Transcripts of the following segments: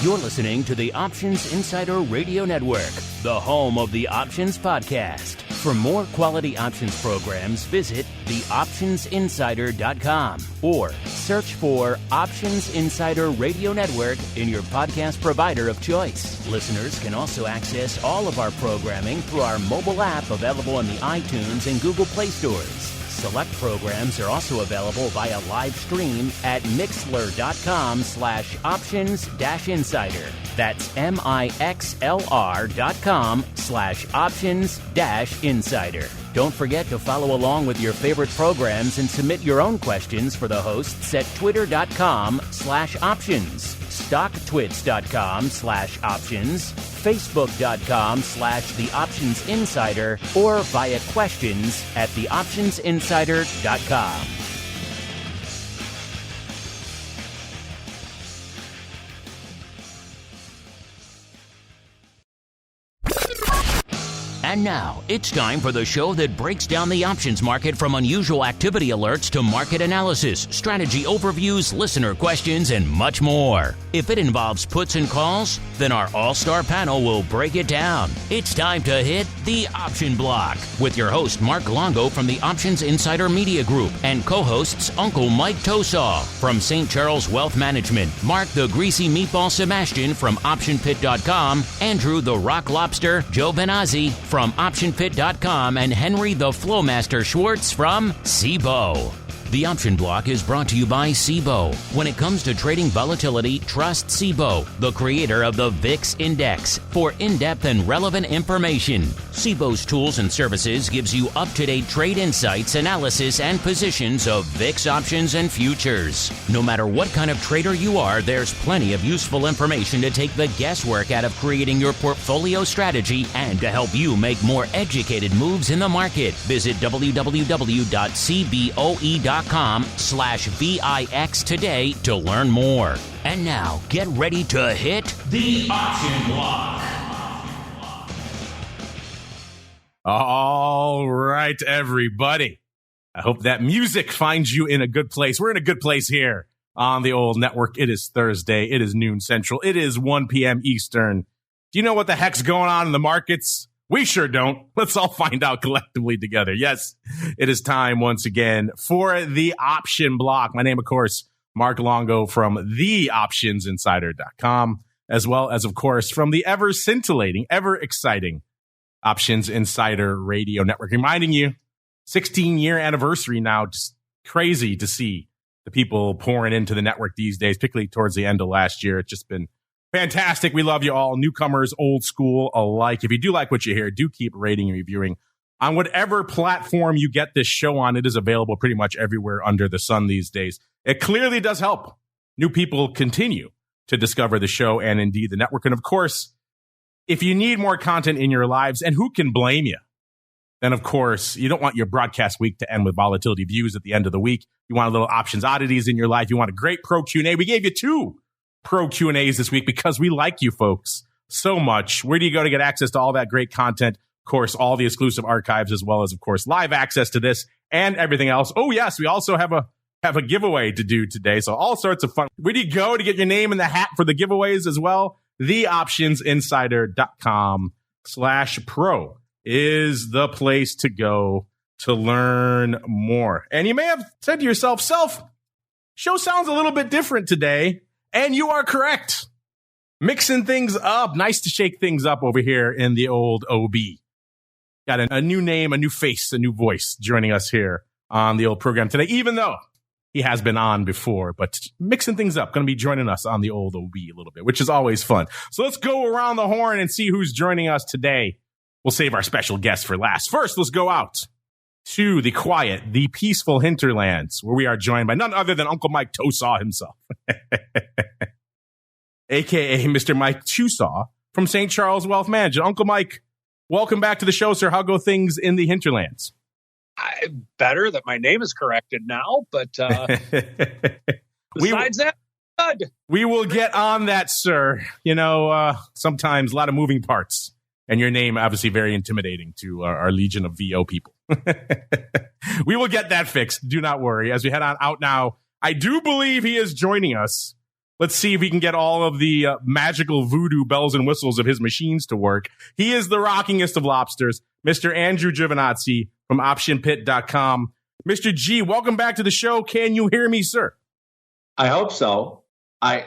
You're listening to the Options Insider Radio Network, the home of the Options Podcast. For more quality options programs, visit theoptionsinsider.com or search for Options Insider Radio Network in your podcast provider of choice. Listeners can also access all of our programming through our mobile app available in the iTunes and Google Play stores. Select programs are also available via live stream at mixlr.com/options-insider. That's mixlr.com/options-insider. Don't forget to follow along with your favorite programs and submit your own questions for the hosts at twitter.com/options, stocktwits.com/options, facebook.com/theoptionsinsider, or via questions at theoptionsinsider.com. And now, it's time for the show that breaks down the options market from unusual activity alerts to market analysis, strategy overviews, listener questions, and much more. If it involves puts and calls, then our all-star panel will break it down. It's time to hit the Option Block with your host, Mark Longo from the Options Insider Media Group and co-hosts Uncle Mike TOSAW from St. Charles Wealth Management, Mark the Greasy Meatball Sebastian from OptionPit.com, Andrew the Rock Lobster GIOVINAZZI from OptionPit.com, and Henry the FLOWMASTER SCHWARTZ from CBOE. The Option Block is brought to you by CBOE. When it comes to trading volatility, trust CBOE, the creator of the VIX Index, for in-depth and relevant information. CBOE's tools and services gives you up-to-date trade insights, analysis, and positions of VIX options and futures. No matter what kind of trader you are, there's plenty of useful information to take the guesswork out of creating your portfolio strategy and to help you make more educated moves in the market. Visit www.cboe.com/VIX today to learn more. And now, get ready to hit the Option Block. All right, everybody. I hope that music finds you in a good place. We're in a good place here on the old network. It is Thursday. It is noon Central. It is 1 p.m. Eastern. Do you know what the heck's going on in the markets? We sure don't. Let's all find out collectively together. Yes, it is time once again for the Option Block. My name, of course, Mark Longo from theoptionsinsider.com, as well as, of course, from the ever scintillating, ever exciting Options Insider Radio Network. Reminding you, 16-year anniversary now. Just crazy to see the people pouring into the network these days, particularly towards the end of last year. It's just been fantastic. We love you all, newcomers, old school alike. If you do like what you hear, do keep rating and reviewing on whatever platform you get this show on. It is available pretty much everywhere under the sun these days. It clearly does help new people continue to discover the show and indeed the network. And of course, if you need more content in your lives, and who can blame you, then of course, you don't want your broadcast week to end with volatility views at the end of the week. You want a little options oddities in your life. You want a great pro Q&A. We gave you 2 pro Q&As this week because we like you folks so much. Where do you go to get access to all that great content? Of course, all the exclusive archives, as well as, of course, live access to this and everything else. Oh, yes, we also have a giveaway to do today. So all sorts of fun. Where do you go to get your name in the hat for the giveaways as well? Theoptionsinsider.com/pro is the place to go to learn more. And you may have said to yourself, show sounds a little bit different today. And you are correct. Mixing things up. Nice to shake things up over here in the old OB. Got a new name, a new face, a new voice joining us here on the old program today, even though he has been on before, but mixing things up. Going to be joining us on the old OB a little bit, which is always fun. So let's go around the horn and see who's joining us today. We'll save our special guest for last. First, let's go out to the quiet, the peaceful hinterlands, where we are joined by none other than Uncle Mike TOSAW himself, a.k.a. Mr. Mike TOSAW from St. Charles Wealth Management. Uncle Mike, welcome back to the show, sir. How go things in the hinterlands? Better that my name is corrected now, but besides that, good. We will get on that, sir. You know, sometimes a lot of moving parts. And your name, obviously, very intimidating to our legion of VO people. We will get that fixed. Do not worry. As we head on out now, I do believe he is joining us Let's see if we can get all of the magical voodoo bells and whistles of his machines to work. He is the rockingest of lobsters, Mr. Andrew GIOVINAZZI from OptionPit.com. Mr. G, welcome back to the show. Can you hear me, sir? I hope so. I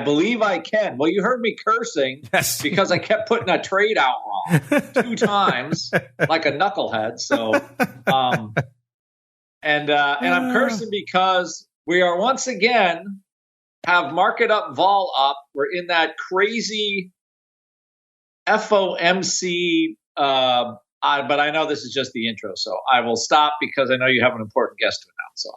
believe I can. Well, you heard me cursing because I kept putting a trade out wrong 2 times, like a knucklehead. So, and I'm cursing because we are once again have market up, vol up. We're in that crazy FOMC. But I know this is just the intro, so I will stop because I know you have an important guest to announce. So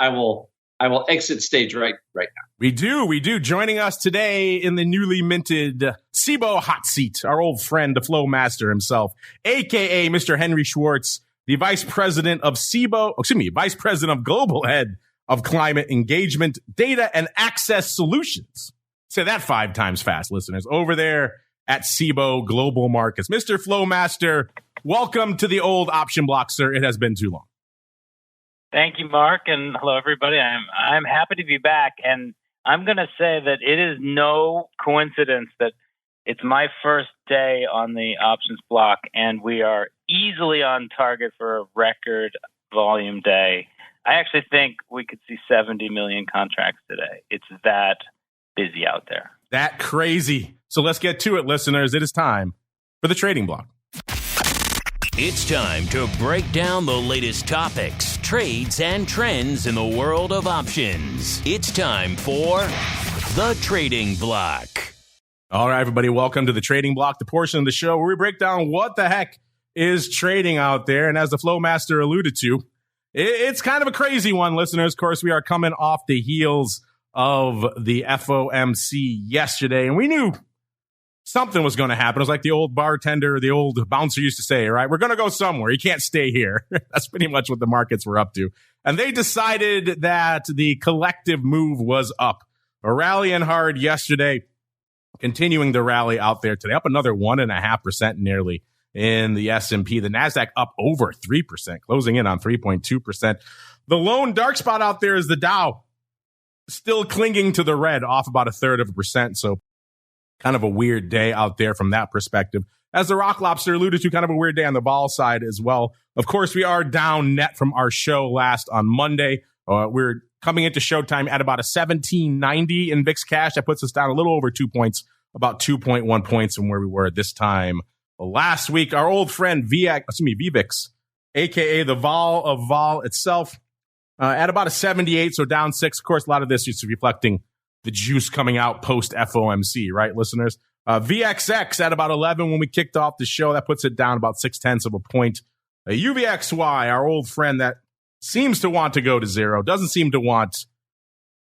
I will exit stage right now. We do. Joining us today in the newly minted CBOE hot seat, our old friend, the FLOWMASTER himself, a.k.a. Mr. Henry Schwartz, the Vice President of Vice President of Global Head of Climate Engagement, Data and Access Solutions. Say that 5 times fast, listeners. Over there at CBOE Global Markets. Mr. FLOWMASTER, welcome to the old option block, sir. It has been too long. Thank you, Mark, and hello, everybody. I'm happy to be back, and I'm going to say that it is no coincidence that it's my first day on the options block, and we are easily on target for a record volume day. I actually think we could see 70 million contracts today. It's that busy out there. That crazy. So let's get to it, listeners. It is time for the trading block. It's time to break down the latest topics, trades, and trends in the world of options. It's time for the trading block. All right, everybody, welcome to the trading block, the portion of the show where we break down what the heck is trading out there. And as the FLOWMASTER alluded to, it's kind of a crazy one, listeners. Of course, we are coming off the heels of the FOMC yesterday, and we knew something was going to happen. It was like the old bartender, the old bouncer used to say, right? We're going to go somewhere. You can't stay here. That's pretty much what the markets were up to. And they decided that the collective move was up. A rallying hard yesterday, continuing the rally out there today, up another 1.5% nearly in the S&P. The NASDAQ up over 3%, closing in on 3.2%. The lone dark spot out there is the Dow, still clinging to the red, off about 0.33%. So kind of a weird day out there from that perspective. As the Rock Lobster alluded to, kind of a weird day on the vol side as well. Of course, we are down net from our show last on Monday. We're coming into showtime at about a 1790 in VIX cash. That puts us down a little over 2 points, about 2.1 points from where we were at this time last week. Our old friend VVIX, a.k.a. the vol of vol itself, at about a 78, so down 6. Of course, a lot of this is reflecting the juice coming out post FOMC, right, listeners? VXX at about 11 when we kicked off the show. That puts it down about 0.6 of a point. UVXY, our old friend that seems to want to go to zero, doesn't seem to want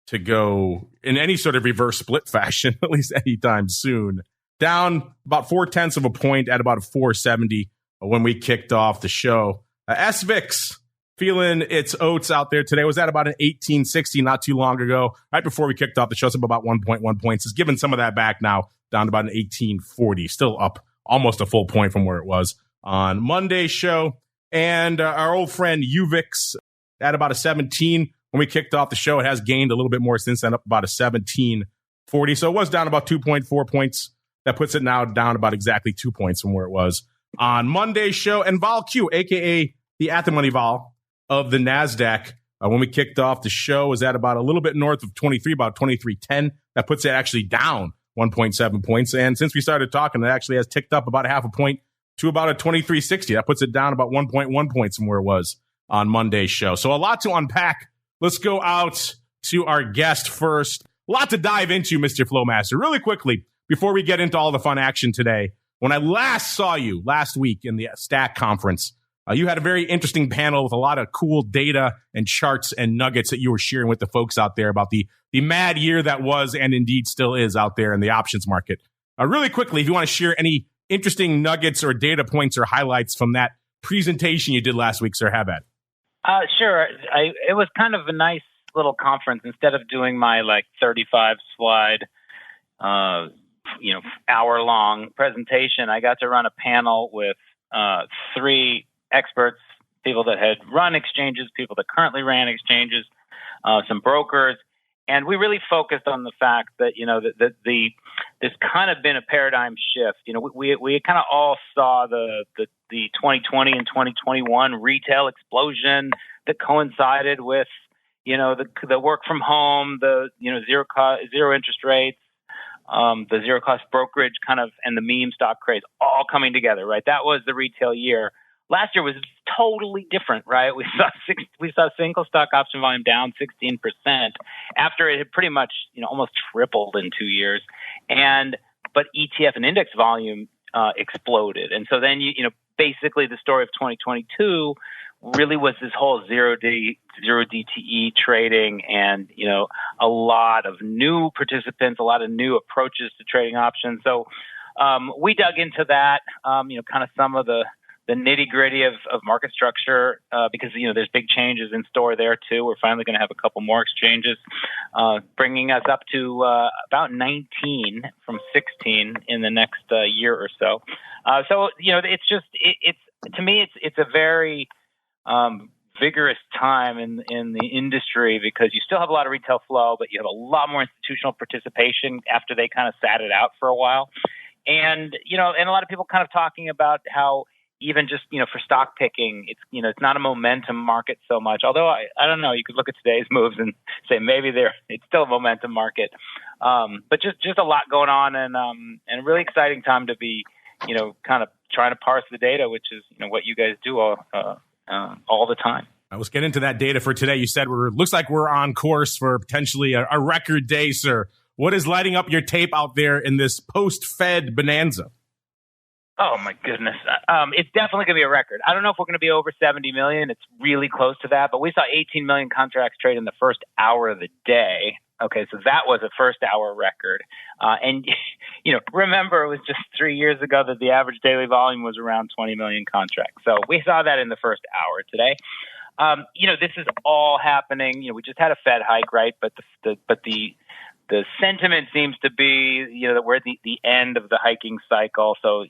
to go in any sort of reverse split fashion, at least anytime soon. Down about 0.4 of a point at about a 470 when we kicked off the show. SBUX feeling its oats out there today. Was at about an 1860 not too long ago, right before we kicked off the show. It's up about 1.1 points. It's given some of that back now, down to about an 1840. Still up almost a full point from where it was on Monday's show. And our old friend UVIX at about a 17 when we kicked off the show. It has gained a little bit more since then, up about a 1740. So it was down about 2.4 points. That puts it now down about exactly 2 points from where it was on Monday's show. And Vol Q, a.k.a. the at-the-money vol of the NASDAQ, when we kicked off the show, was at about a little bit north of 23, about 2310. That puts it actually down 1.7 points. And since we started talking, it actually has ticked up about a 0.5 point to about a 2360. That puts it down about 1.1 points from where it was on Monday's show. So a lot to unpack. Let's go out to our guest first. A lot to dive into, Mr. FLOWMASTER. Really quickly, before we get into all the fun action today, when I last saw you last week in the Stack conference, you had a very interesting panel with a lot of cool data and charts and nuggets that you were sharing with the folks out there about the mad year that was and indeed still is out there in the options market. Really quickly, if you want to share any interesting nuggets or data points or highlights from that presentation you did last week, sir, have at it. Sure. It was kind of a nice little conference. Instead of doing my 35 slide, hour-long presentation, I got to run a panel with 3 experts, people that had run exchanges, people that currently ran exchanges, some brokers, And we really focused on the fact that, there's kind of been a paradigm shift. We kind of all saw the 2020 and 2021 retail explosion that coincided with, the work from home, the, zero interest rates, the zero cost brokerage kind of, and the meme stock craze all coming together, right? That was the retail year. Last year was totally different, right? We saw single stock option volume down 16% after it had pretty much, almost tripled in 2 years. But ETF and index volume exploded. And so then, basically the story of 2022 really was this whole zero DTE trading and, a lot of new participants, a lot of new approaches to trading options. So we dug into that, kind of some of the nitty gritty of market structure, because, there's big changes in store there too. We're finally going to have a couple more exchanges, bringing us up to about 19 from 16 in the next year or so. To me, it's a very vigorous time in the industry because you still have a lot of retail flow, but you have a lot more institutional participation after they kind of sat it out for a while. And, and a lot of people kind of talking about how even just, for stock picking, it's not a momentum market so much. Although I don't know, you could look at today's moves and say maybe it's still a momentum market. But just a lot going on and a really exciting time to be, kind of trying to parse the data, which is, what you guys do all the time. Let's get into that data for today. You said looks like we're on course for potentially a record day, sir. What is lighting up your tape out there in this post-Fed bonanza? Oh, my goodness. It's definitely going to be a record. I don't know if we're going to be over 70 million. It's really close to that. But we saw 18 million contracts trade in the first hour of the day. Okay, so that was a first-hour record. And, remember, it was just 3 years ago that the average daily volume was around 20 million contracts. So we saw that in the first hour today. This is all happening. We just had a Fed hike, right? But the sentiment seems to be, that we're at the end of the hiking cycle. So,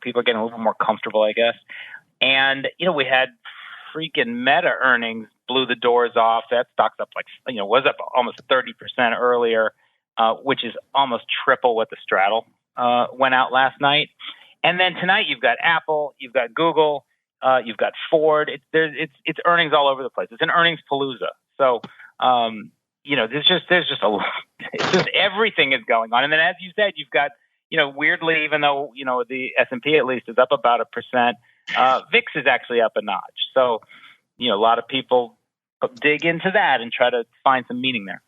people are getting a little more comfortable, I guess. And, we had freaking Meta earnings blew the doors off. That stock's up was up almost 30% earlier, which is almost triple what the straddle went out last night. And then tonight you've got Apple, you've got Google, you've got Ford. It's earnings all over the place. It's an earnings palooza. So, there's just a lot. It's just everything is going on. And then, as you said, you've got, weirdly, even though, the S&P at least is up about 1%, VIX is actually up a notch. So, a lot of people dig into that and try to find some meaning there.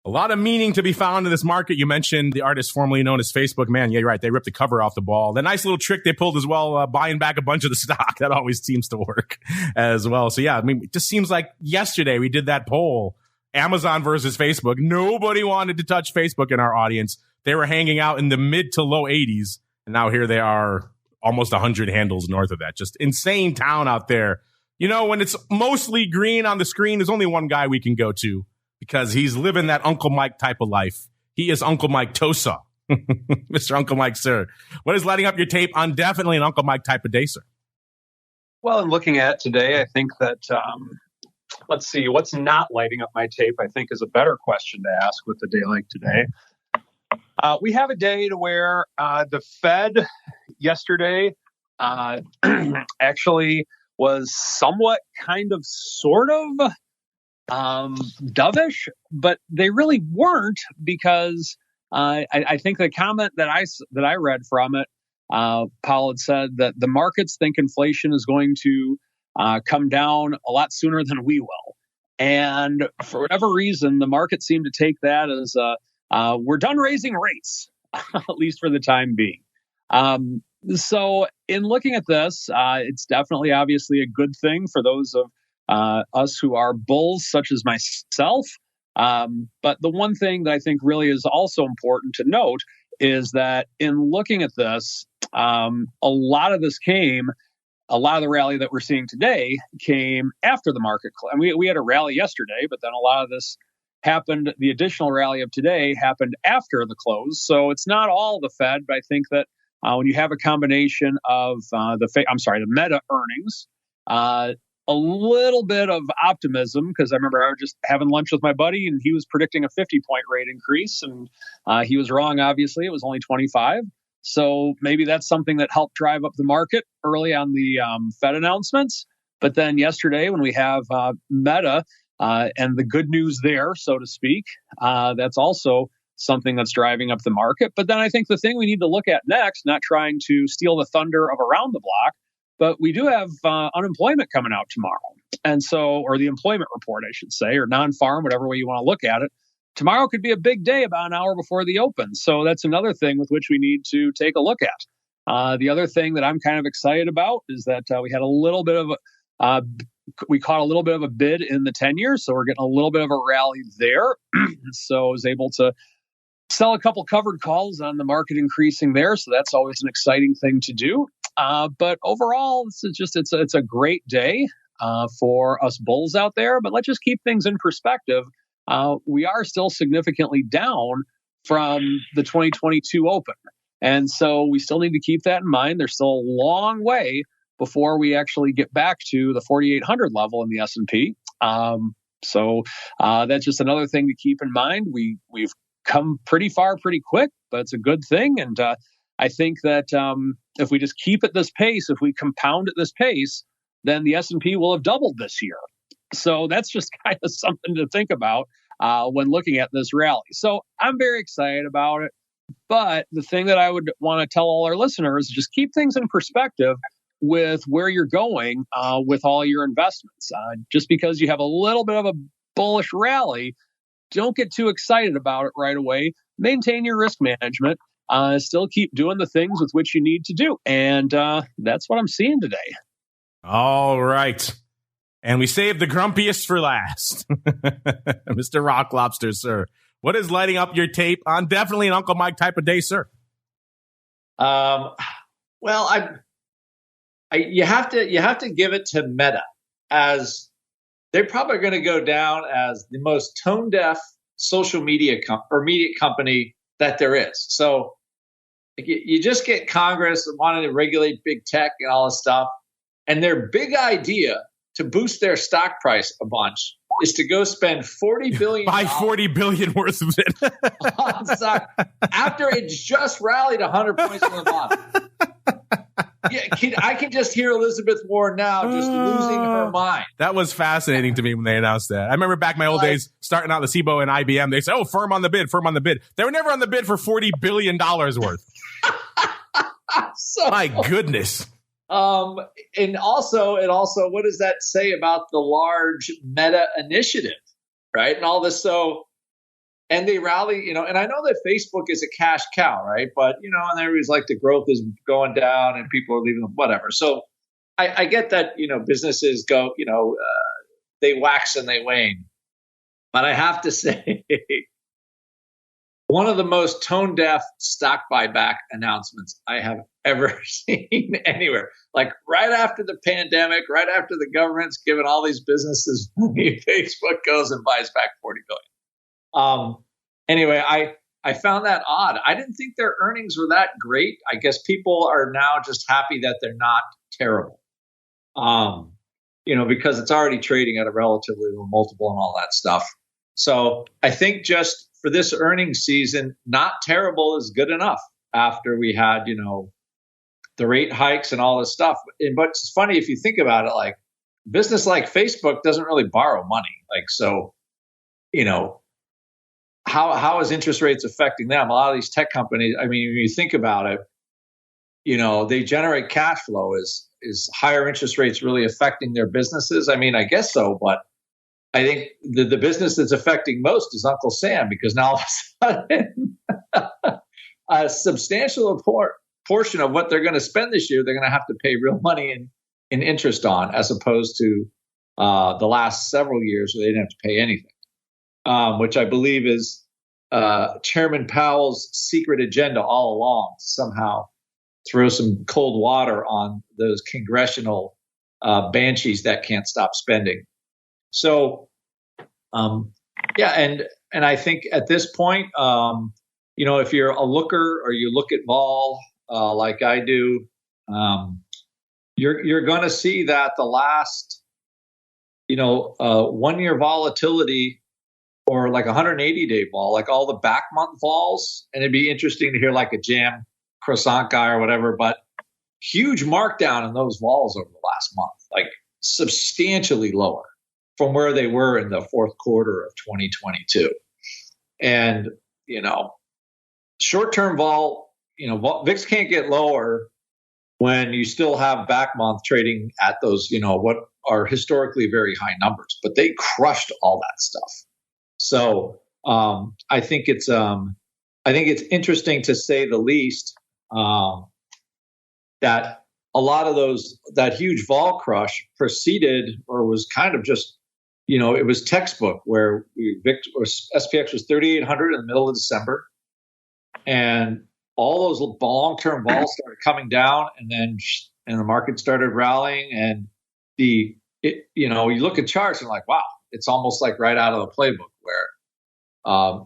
A lot of meaning to be found in this market. You mentioned the artist formerly known as Facebook. Man, yeah, you're right. They ripped the cover off the ball. The nice little trick they pulled as well, buying back a bunch of the stock. That always seems to work as well. So, yeah, it just seems like yesterday we did that poll, Amazon versus Facebook. Nobody wanted to touch Facebook in our audience. They were hanging out in the mid to low 80s. And now here they are, almost 100 handles north of that. Just insane town out there. When it's mostly green on the screen, there's only one guy we can go to because he's living that Uncle Mike type of life. He is Uncle Mike TOSAW. Mr. Uncle Mike, sir. What is lighting up your tape on definitely an Uncle Mike type of day, sir? Well, in looking at today, I think that, let's see, what's not lighting up my tape, I think is a better question to ask with a day like today. We have a day to where the Fed yesterday actually was somewhat kind of sort of dovish, but they really weren't because I think the comment that I read from it, Powell had said that the markets think inflation is going to come down a lot sooner than we will. And for whatever reason, the market seemed to take that as we're done raising rates, at least for the time being. So in looking at this, it's definitely obviously a good thing for those of us who are bulls, such as myself. But the one thing that I think really is also important to note is that in looking at this, a lot of the rally that we're seeing today came after the market. We had a rally yesterday, but then a lot of this happened. The additional rally of today happened after the close. So it's not all the Fed, but I think that when you have a combination of the Meta earnings, a a little bit of optimism because I remember I was just having lunch with my buddy and he was predicting a 50-point rate increase. And he was wrong, obviously. It was only 25. So maybe that's something that helped drive up the market early on the Fed announcements. But then yesterday when we have Meta and the good news there, so to speak, that's also something that's driving up the market. But then I think the thing we need to look at next, not trying to steal the thunder of around the block, but we do have unemployment coming out tomorrow. And so, or the employment report, I should say, or non-farm, whatever way you want to look at it. Tomorrow could be a big day about an hour before the open. So that's another thing with which we need to take a look at. The other thing that I'm kind of excited about is that we had a little bit of we caught a little bit of a bid in the 10-year. So we're getting a little bit of a rally there. So I was able to sell a couple covered calls on the market increasing there. So that's always an exciting thing to do. But overall, it's a great day for us bulls out there. But let's just keep things in perspective. We are still significantly down from the 2022 open. And so we still need to keep that in mind. There's still a long way before we actually get back to the 4,800 level in the S&P. So that's just another thing to keep in mind. We've come pretty far pretty quick, but it's a good thing. And I think that if we just keep at this pace, if we compound at this pace, then the S&P will have doubled this year. So that's just kind of something to think about when looking at this rally. So I'm very excited about it. But the thing that I would want to tell all our listeners is just keep things in perspective with where you're going with all your investments. Just because you have a little bit of a bullish rally, don't get too excited about it right away. Maintain your risk management. Still keep doing the things with which you need to do. And that's what I'm seeing today. All right. And we saved the grumpiest for last. Mr. Rock Lobster, sir. What is lighting up your tape on definitely an Uncle Mike type of day, sir? Well, you have to give it to Meta, as they're probably going to go down as the most tone deaf social media media company that there is. So you just get Congress wanting to regulate big tech and all this stuff, and their big idea to boost their stock price a bunch is to go spend $40 billion. Buy $40 billion worth of it. On stock after it's just rallied 100 points from the bottom. Yeah, I can just hear Elizabeth Warren now just losing her mind. That was fascinating to me when they announced that. I remember back in my old days starting out the CBOE and IBM, they said, oh, firm on the bid, firm on the bid. They were never on the bid for $40 billion worth. So, my goodness. And also, what does that say about the large Meta initiative, right? And all this. So, and they rally, and I know that Facebook is a cash cow, right? But, and everybody's like the growth is going down and people are leaving them, whatever. So I get that, businesses go, they wax and they wane. But I have to say, one of the most tone deaf stock buyback announcements I have ever seen anywhere. Like right after the pandemic, right after the government's given all these businesses money, Facebook goes and buys back $40 billion. Anyway, I found that odd. I didn't think their earnings were that great. I guess people are now just happy that they're not terrible. Because it's already trading at a relatively low multiple and all that stuff. So I think just for this earnings season, not terrible is good enough after we had, the rate hikes and all this stuff. But it's funny if you think about it, like business like Facebook doesn't really borrow money. Like, so, how is interest rates affecting them? A lot of these tech companies, I mean, when you think about it, they generate cash flow. Is higher interest rates really affecting their businesses? I mean, I guess so, but I think the business that's affecting most is Uncle Sam, because now all of a sudden a substantial portion of what they're going to spend this year, they're going to have to pay real money in interest on, as opposed to the last several years where they didn't have to pay anything, which I believe is Chairman Powell's secret agenda all along, to somehow throw some cold water on those congressional banshees that can't stop spending. So, and I think at this point, if you're a looker or you look at vol like I do, you're going to see that the last 1-year volatility or like 180-day vol, like all the back month vols. And it'd be interesting to hear like a jam croissant guy or whatever, but huge markdown in those vols over the last month, like substantially lower from where they were in the fourth quarter of 2022. And, short-term vol, VIX can't get lower when you still have back month trading at those, what are historically very high numbers, but they crushed all that stuff. So I think it's interesting to say the least that a lot of that huge vol crush preceded or was kind of just, it was textbook where SPX was 3,800 in the middle of December, and all those long-term vols started coming down, and the market started rallying, and you look at charts and like, wow, it's almost like right out of the playbook where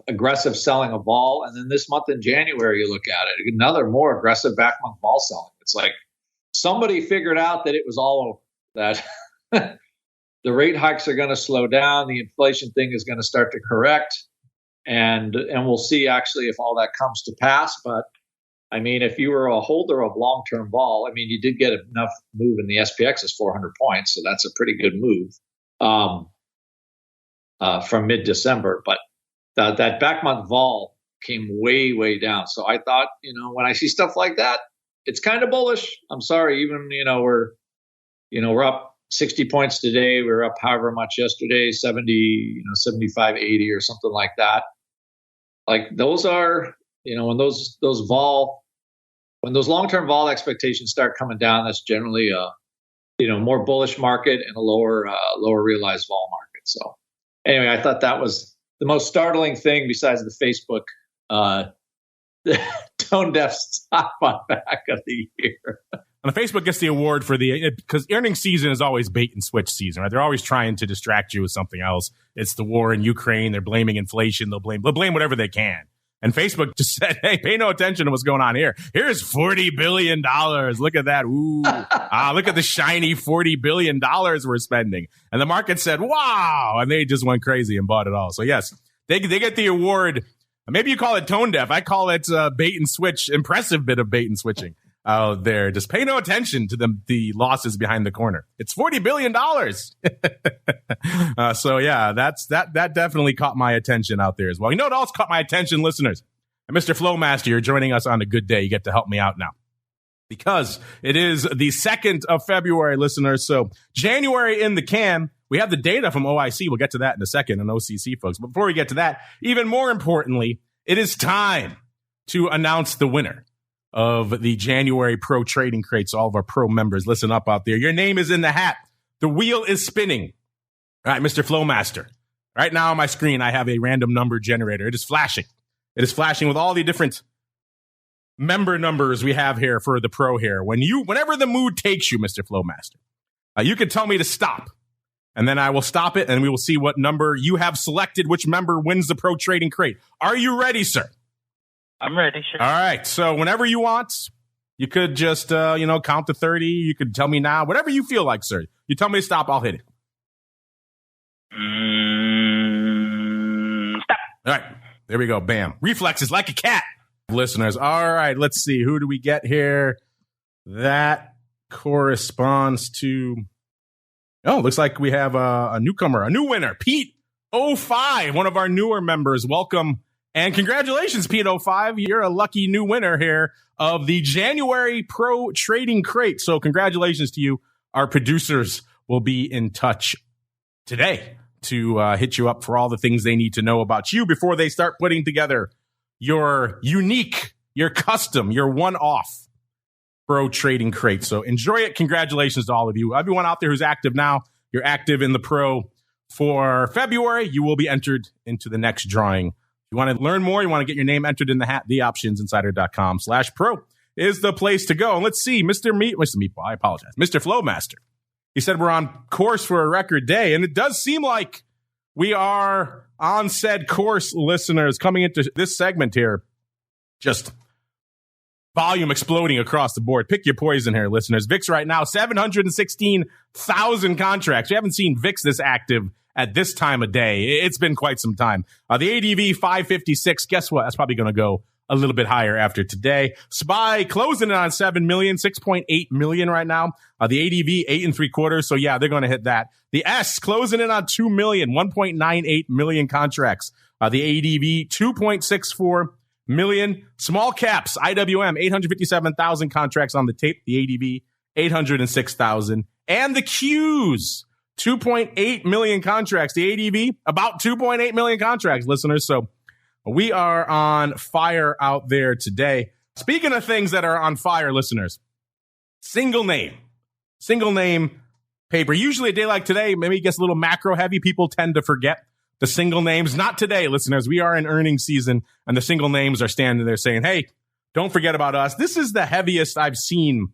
aggressive selling a vol, and then this month in January you look at it, another more aggressive back month vol selling. It's like somebody figured out that it was all that the rate hikes are going to slow down, the inflation thing is going to start to correct, and we'll see actually if all that comes to pass. But I mean, if you were a holder of long-term vol, I mean, you did get enough move in the SPX is 400 points, so that's a pretty good move from mid-December. But that back month vol came way, way down. So I thought, when I see stuff like that, it's kind of bullish. I'm sorry, even we're up 60 points today. We were up however much yesterday, 70, 75, 80 or something like that. Like those are, when those long-term vol expectations start coming down, that's generally a more bullish market and a lower realized vol market. So anyway, I thought that was the most startling thing besides the Facebook tone deaf stock buyback of the year. And the Facebook gets the award for because earnings season is always bait and switch season, right? They're always trying to distract you with something else. It's the war in Ukraine. They're blaming inflation. They'll blame whatever they can. And Facebook just said, hey, pay no attention to what's going on here. Here's $40 billion. Look at that. Ooh. Look at the shiny $40 billion we're spending. And the market said, wow. And they just went crazy and bought it all. So yes, they get the award. Maybe you call it tone deaf. I call it bait and switch, impressive bit of bait and switching out there. Just pay no attention to the losses behind the corner. It's $40 billion. So yeah, that definitely caught my attention out there as well. You know what else caught my attention, listeners? And Mr. Flowmaster, you're joining us on a good day. You get to help me out now, because it is the 2nd of February, listeners. So January in the can. We have the data from OIC. We'll get to that in a second, and OCC, folks. But before we get to that, even more importantly, it is time to announce the winner of the January Pro Trading Crate. So all of our pro members, listen up out there. Your name is in the hat. The wheel is spinning. All right, Mr. Flowmaster. Right now on my screen, I have a random number generator. It is flashing. It is flashing with all the different member numbers we have here for the pro here. Whenever the mood takes you, Mr. Flowmaster, you can tell me to stop. And then I will stop it, and we will see what number you have selected, which member wins the Pro Trading Crate. Are you ready, sir? I'm ready, sure. All right. So whenever you want, you could just, count to 30. You could tell me now. Whatever you feel like, sir. You tell me to stop, I'll hit it. Stop. All right. There we go. Bam. Reflexes like a cat. Listeners. All right. Let's see. Who do we get here? That corresponds to... Oh, looks like we have a newcomer, a new winner, Pete 05, one of our newer members. Welcome and congratulations, Pete 05. You're a lucky new winner here of the January Pro Trading Crate. So congratulations to you. Our producers will be in touch today to hit you up for all the things they need to know about you before they start putting together your unique, your custom, your one-off Pro Trading Crate. So enjoy it. Congratulations to all of you. Everyone out there who's active now, you're active in the Pro for February. You will be entered into the next drawing. If you want to learn more, you want to get your name entered in the hat, theoptionsinsider.com/pro is the place to go. And let's see, Mr. Meatball, I apologize. Mr. Flowmaster. He said we're on course for a record day. And it does seem like we are on said course, listeners, coming into this segment here. Just volume exploding across the board. Pick your poison here, listeners. VIX right now, 716,000 contracts. We haven't seen VIX this active at this time of day. It's been quite some time. The ADV 556. Guess what? That's probably going to go a little bit higher after today. SPY closing in on 7 million, 6.8 million right now. The ADV 8 3/4. So yeah, they're going to hit that. The S closing in on 2 million, 1.98 million contracts. The ADV 2.64 million. Small caps, IWM 857,000 contracts on the tape. The ADV 806,000. And the Qs 2.8 million contracts. The ADV about 2.8 million contracts, listeners. So we are on fire out there today. Speaking of things that are on fire, listeners, single name paper. Usually a day like today, maybe it gets a little macro heavy. People tend to forget the single names. Not today, listeners. We are in earnings season, and the single names are standing there saying, hey, don't forget about us. This is the heaviest I've seen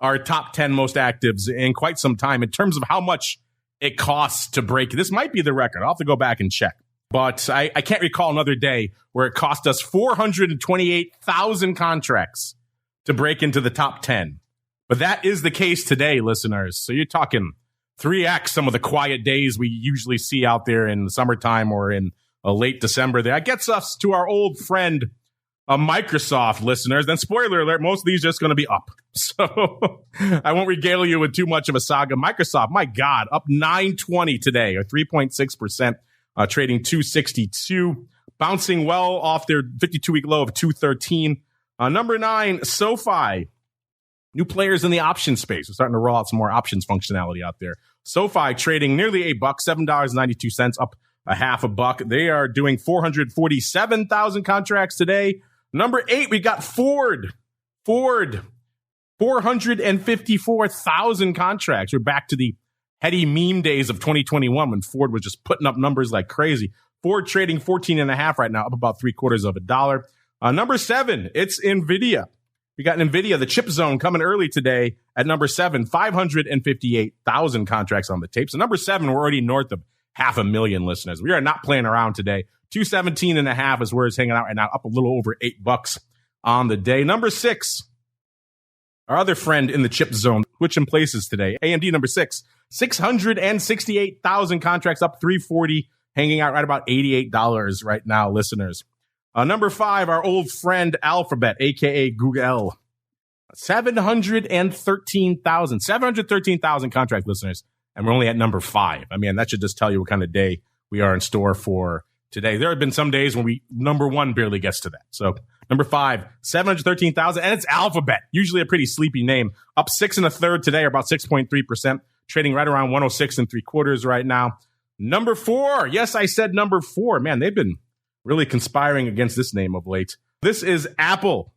our top 10 most actives in quite some time in terms of how much it costs to break. This might be the record. I'll have to go back and check. But I can't recall another day where it cost us 428,000 contracts to break into the top 10. But that is the case today, listeners. So you're talking 3x some of the quiet days we usually see out there in the summertime or in late December. That gets us to our old friend, Microsoft, listeners. Then spoiler alert, most of these are just going to be up. So I won't regale you with too much of a saga. Microsoft, my God, up 920 today, or 3.6%. Trading 262, bouncing well off their 52-week low of 213. Number 9, SoFi. New players in the option space. We're starting to roll out some more options functionality out there. SoFi trading nearly $8, $7.92, up a half a buck. They are doing 447,000 contracts today. Number 8, we got Ford. 454,000 contracts. We're back to the heady meme days of 2021 when Ford was just putting up numbers like crazy. Ford trading 14.5 right now, up about $0.75. Number 7, it's NVIDIA. We got NVIDIA, the chip zone, coming early today at number 7, 558,000 contracts on the tape. So number 7, we're already north of 500,000 listeners. We are not playing around today. 217.5 is where it's hanging out right now, up a little over $8 on the day. Number 6, our other friend in the chip zone, switching places today. AMD number 6, 668,000 contracts, up 340, hanging out right about $88 right now, listeners. Number 5, our old friend Alphabet, a.k.a. Google. 713,000 contract listeners, and we're only at number 5. I mean, that should just tell you what kind of day we are in store for today. There have been some days when number 1 barely gets to that. So number 5, 713,000, and it's Alphabet, usually a pretty sleepy name. Up 6 1/3 today, or about 6.3%. Trading right around 106 3/4 right now. Number 4. Yes, I said number 4. Man, they've been really conspiring against this name of late. This is Apple.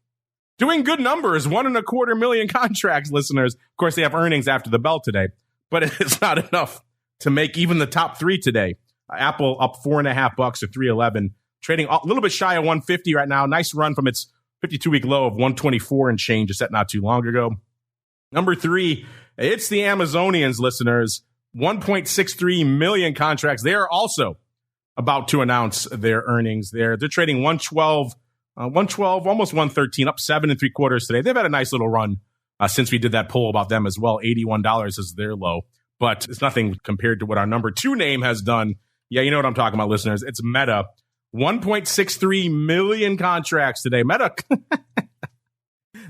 Doing good numbers, 1.25 million contracts, listeners. Of course, they have earnings after the bell today, but it's not enough to make even the top 3 today. Apple up $4.50 or 311, trading a little bit shy of 150 right now. Nice run from its 52-week low of 124 and change, just set not too long ago. Number 3, it's the Amazonians, listeners. 1.63 million contracts. They are also about to announce their earnings there. They're trading 112, almost 113, up 7 3/4 today. They've had a nice little run since we did that poll about them as well. $81 is their low, but it's nothing compared to what our number 2 name has done. Yeah, you know what I'm talking about, listeners. It's Meta. 1.63 million contracts today. Meta,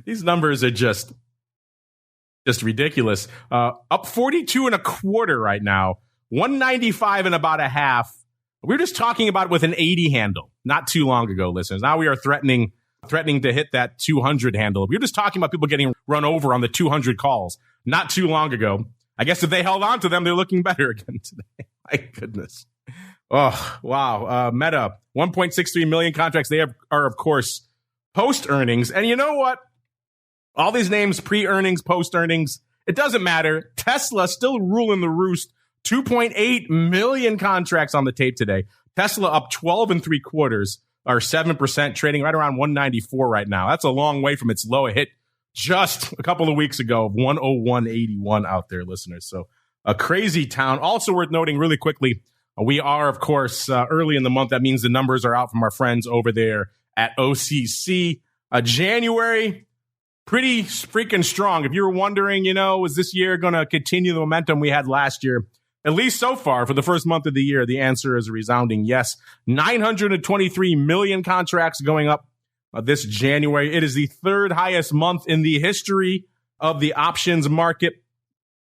these numbers are just ridiculous. Up 42.25 right now. 195 and about a half. We were just talking about it with an 80 handle not too long ago, listeners. Now we are threatening to hit that 200 handle. We were just talking about people getting run over on the 200 calls not too long ago. I guess if they held on to them, they're looking better again today. My goodness. Oh, wow. Meta, 1.63 million contracts. They are, of course, post-earnings. And you know what? All these names, pre-earnings, post-earnings, it doesn't matter. Tesla still ruling the roost. 2.8 million contracts on the tape today. Tesla up 12 3/4 or 7%, trading right around 194 right now. That's a long way from its low. It hit just a couple of weeks ago of 101.81 out there, listeners. So a crazy town. Also worth noting really quickly, we are, of course, early in the month. That means the numbers are out from our friends over there at OCC. January, pretty freaking strong. If you were wondering, was this year going to continue the momentum we had last year? At least so far, for the first month of the year, the answer is a resounding yes. 923 million contracts going up this January. It is the third highest month in the history of the options market.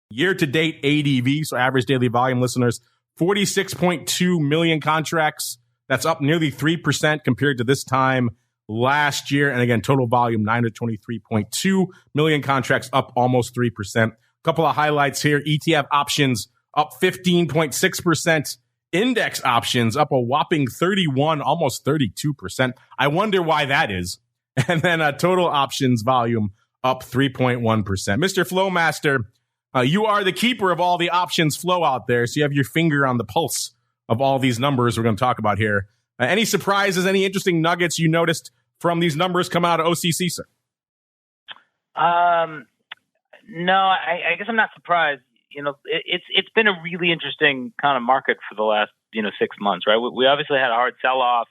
Year-to-date ADV, so average daily volume, listeners, 46.2 million contracts. That's up nearly 3% compared to this time last year. And again, total volume, 923.2 million contracts, up almost 3%. A couple of highlights here. ETF options up 15.6%. Index options up a whopping 31, almost 32%. I wonder why that is. And then total options volume up 3.1%. Mr. Flowmaster, you are the keeper of all the options flow out there, so you have your finger on the pulse of all these numbers we're going to talk about here. Any surprises, any interesting nuggets you noticed from these numbers coming out of OCC, sir? No, I guess I'm not surprised. It's been a really interesting kind of market for the last 6 months, right? We obviously had a hard sell-off,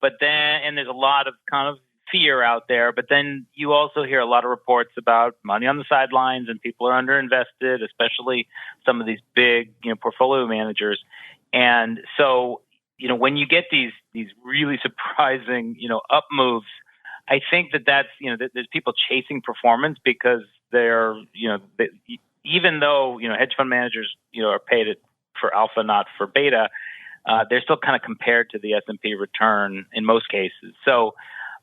but then and there's a lot of kind of fear out there, but then you also hear a lot of reports about money on the sidelines and people are underinvested, especially some of these big portfolio managers. And so when you get these really surprising up moves, I think that's there's people chasing performance because they're even though hedge fund managers are paid for alpha, not for beta, they're still kind of compared to the S&P return in most cases. So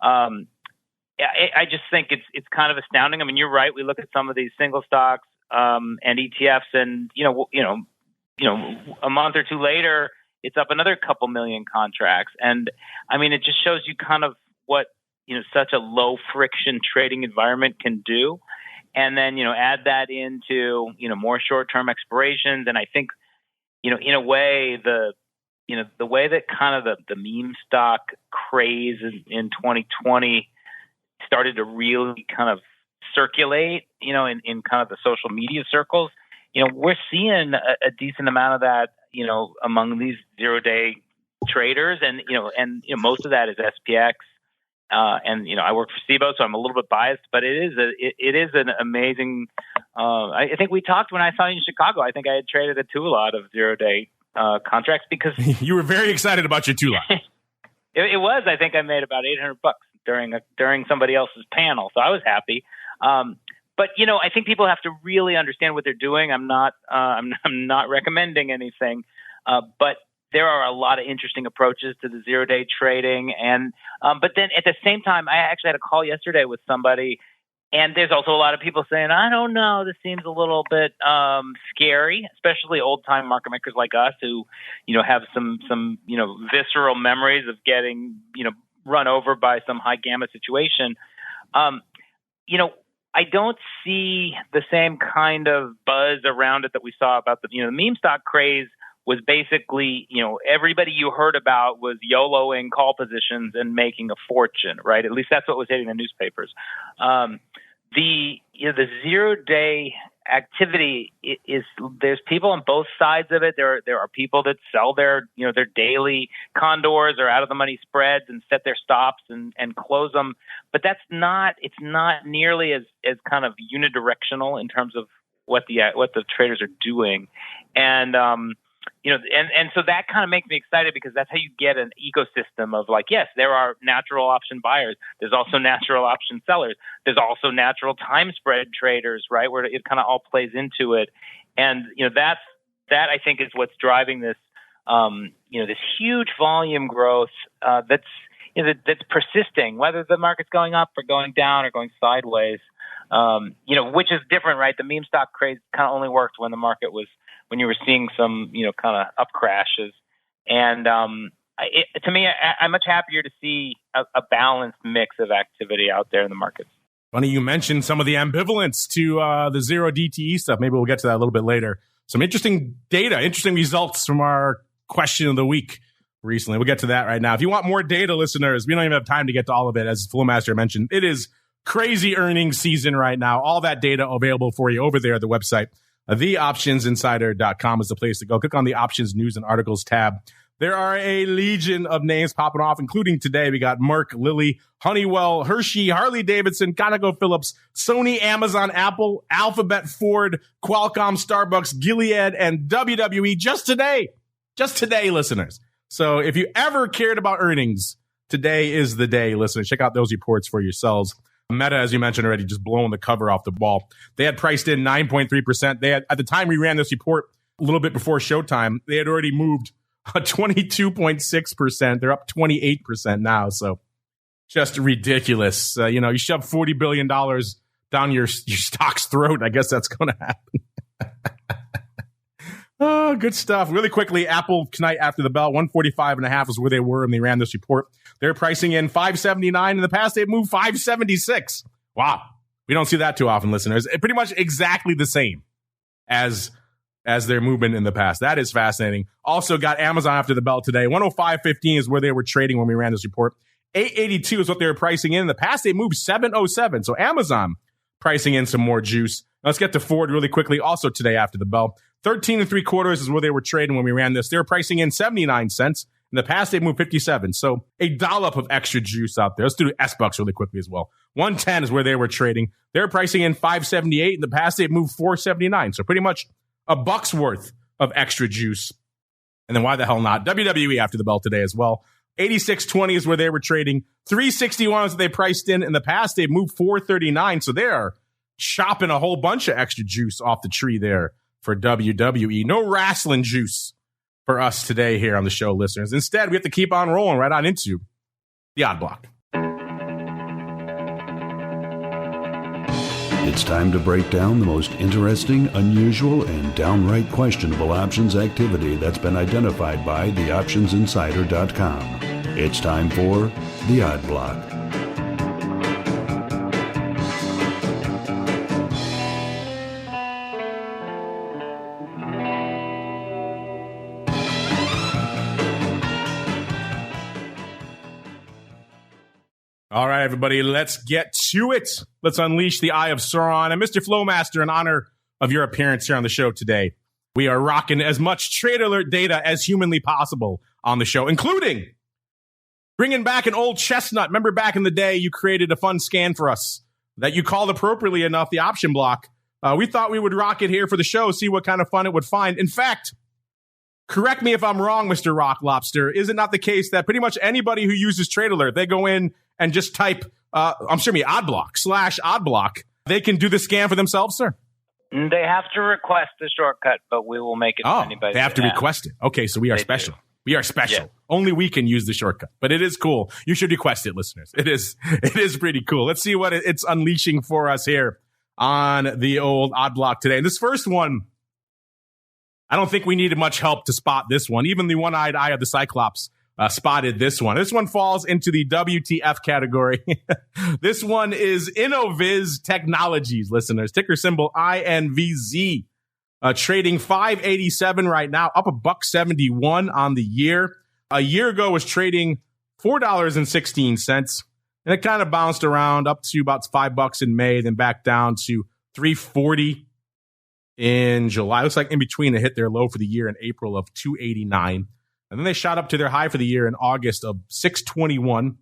I just think it's kind of astounding. I mean, you're right. We look at some of these single stocks and ETFs, and a month or two later, it's up another couple million contracts. And I mean, it just shows you kind of what such a low friction trading environment can do. And then, add that into, more short-term expirations. And I think, in a way, the way that kind of the meme stock craze in 2020 started to really kind of circulate, in kind of the social media circles, we're seeing a decent amount of that, among these zero-day traders. And, most of that is SPX. And I work for CBOE, so I'm a little bit biased, but it is an amazing. I think we talked when I saw you in Chicago. I think I had traded a two lot of 0-day contracts because you were very excited about your two lot. It was. I think I made about $800 during somebody else's panel, so I was happy. But I think people have to really understand what they're doing. I'm not recommending anything, but there are a lot of interesting approaches to the 0-day trading. And but then at the same time, I actually had a call yesterday with somebody, and there's also a lot of people saying, I don't know, this seems a little bit scary, especially old-time market makers like us who, have some visceral memories of getting, run over by some high gamma situation. I don't see the same kind of buzz around it that we saw about the meme stock craze. Was basically, everybody you heard about was YOLOing call positions and making a fortune, right? At least that's what was hitting the newspapers. The 0-day activity is there's people on both sides of it. There are people that sell their daily condors or out of the money spreads and set their stops and close them. But it's not nearly as kind of unidirectional in terms of what the traders are doing. And and so that kind of makes me excited because that's how you get an ecosystem of like, yes, there are natural option buyers. There's also natural option sellers. There's also natural time spread traders, right? Where it kind of all plays into it. And, that I think is what's driving this, this huge volume growth, that's persisting, whether the market's going up or going down or going sideways, which is different, right? The meme stock craze kind of only worked when the market was, when you were seeing some, kind of up crashes. And to me, I'm much happier to see a balanced mix of activity out there in the markets. Funny you mentioned some of the ambivalence to the zero DTE stuff. Maybe we'll get to that a little bit later. Some interesting data, interesting results from our question of the week recently. We'll get to that right now. If you want more data, listeners, we don't even have time to get to all of it. As Flowmaster mentioned, it is crazy earnings season right now. All that data available for you over there at the website. TheOptionsInsider.com is the place to go. Click on the Options News and Articles tab. There are a legion of names popping off, including today. We got Merck, Lilly, Honeywell, Hershey, Harley-Davidson, ConocoPhillips, Sony, Amazon, Apple, Alphabet, Ford, Qualcomm, Starbucks, Gilead, and WWE just today, listeners. So if you ever cared about earnings, today is the day, listeners. Check out those reports for yourselves. Meta, as you mentioned already, just blowing the cover off the ball. They had priced in 9.3%. They had, at the time we ran this report, a little bit before showtime, they had already moved 22.6%. They're up 28% now. So just ridiculous. You shove $40 billion down your stock's throat. I guess that's going to happen. Oh, good stuff. Really quickly, Apple tonight after the bell, 145.5 is where they were when they ran this report. They're pricing in 579. In the past, they've moved 576. Wow. We don't see that too often, listeners. Pretty much exactly the same as their movement in the past. That is fascinating. Also got Amazon after the bell today. 105.15 is where they were trading when we ran this report. 882 is what they were pricing in. In the past, they moved 707. So Amazon pricing in some more juice. Now let's get to Ford really quickly. Also today after the bell. 13.75 is where they were trading when we ran this. They were pricing in 79 cents. In the past, they moved 57. So a dollop of extra juice out there. Let's do SBUX really quickly as well. 110 is where they were trading. They're pricing in 578. In the past, they've moved 479. So pretty much a buck's worth of extra juice. And then why the hell not? WWE after the bell today as well. 86.20 is where they were trading. 361 is what they priced in. In the past, they've moved 439. So they're chopping a whole bunch of extra juice off the tree there for WWE. No wrestling juice for us today here on the show, listeners. Instead, we have to keep on rolling right on into the Odd Block. It's time to break down the most interesting, unusual, and downright questionable options activity that's been identified by theoptionsinsider.com. It's time for the Odd Block. All right, everybody, let's get to it. Let's unleash the Eye of Sauron. And Mr. Flowmaster, in honor of your appearance here on the show today, we are rocking as much trade alert data as humanly possible on the show, including bringing back an old chestnut. Remember back in the day, you created a fun scan for us that you called appropriately enough the option block. We thought we would rock it here for the show, see what kind of fun it would find. In fact, correct me if I'm wrong, Mr. Rock Lobster. Is it not the case that pretty much anybody who uses Trade Alert, they go in and just type, /odd block, they can do the scan for themselves, sir? They have to request the shortcut, but we will make it for anybody. They have to request it. Okay, so we are special. We are special. Yeah. Only we can use the shortcut, but it is cool. You should request it, listeners. It is pretty cool. Let's see what it's unleashing for us here on the old Odd Block today. And this first one, I don't think we needed much help to spot this one. Even the one-eyed eye of the Cyclops spotted this one. This one falls into the WTF category. This one is INVZ Technologies, listeners. Ticker symbol INVZ. Trading 587 right now, up $1.71 on the year. A year ago was trading $4.16, and it kind of bounced around up to about $5 in May, then back down to $3.40 in July. Looks like in between it hit their low for the year in April of $2.89. And then they shot up to their high for the year in August of $6.21.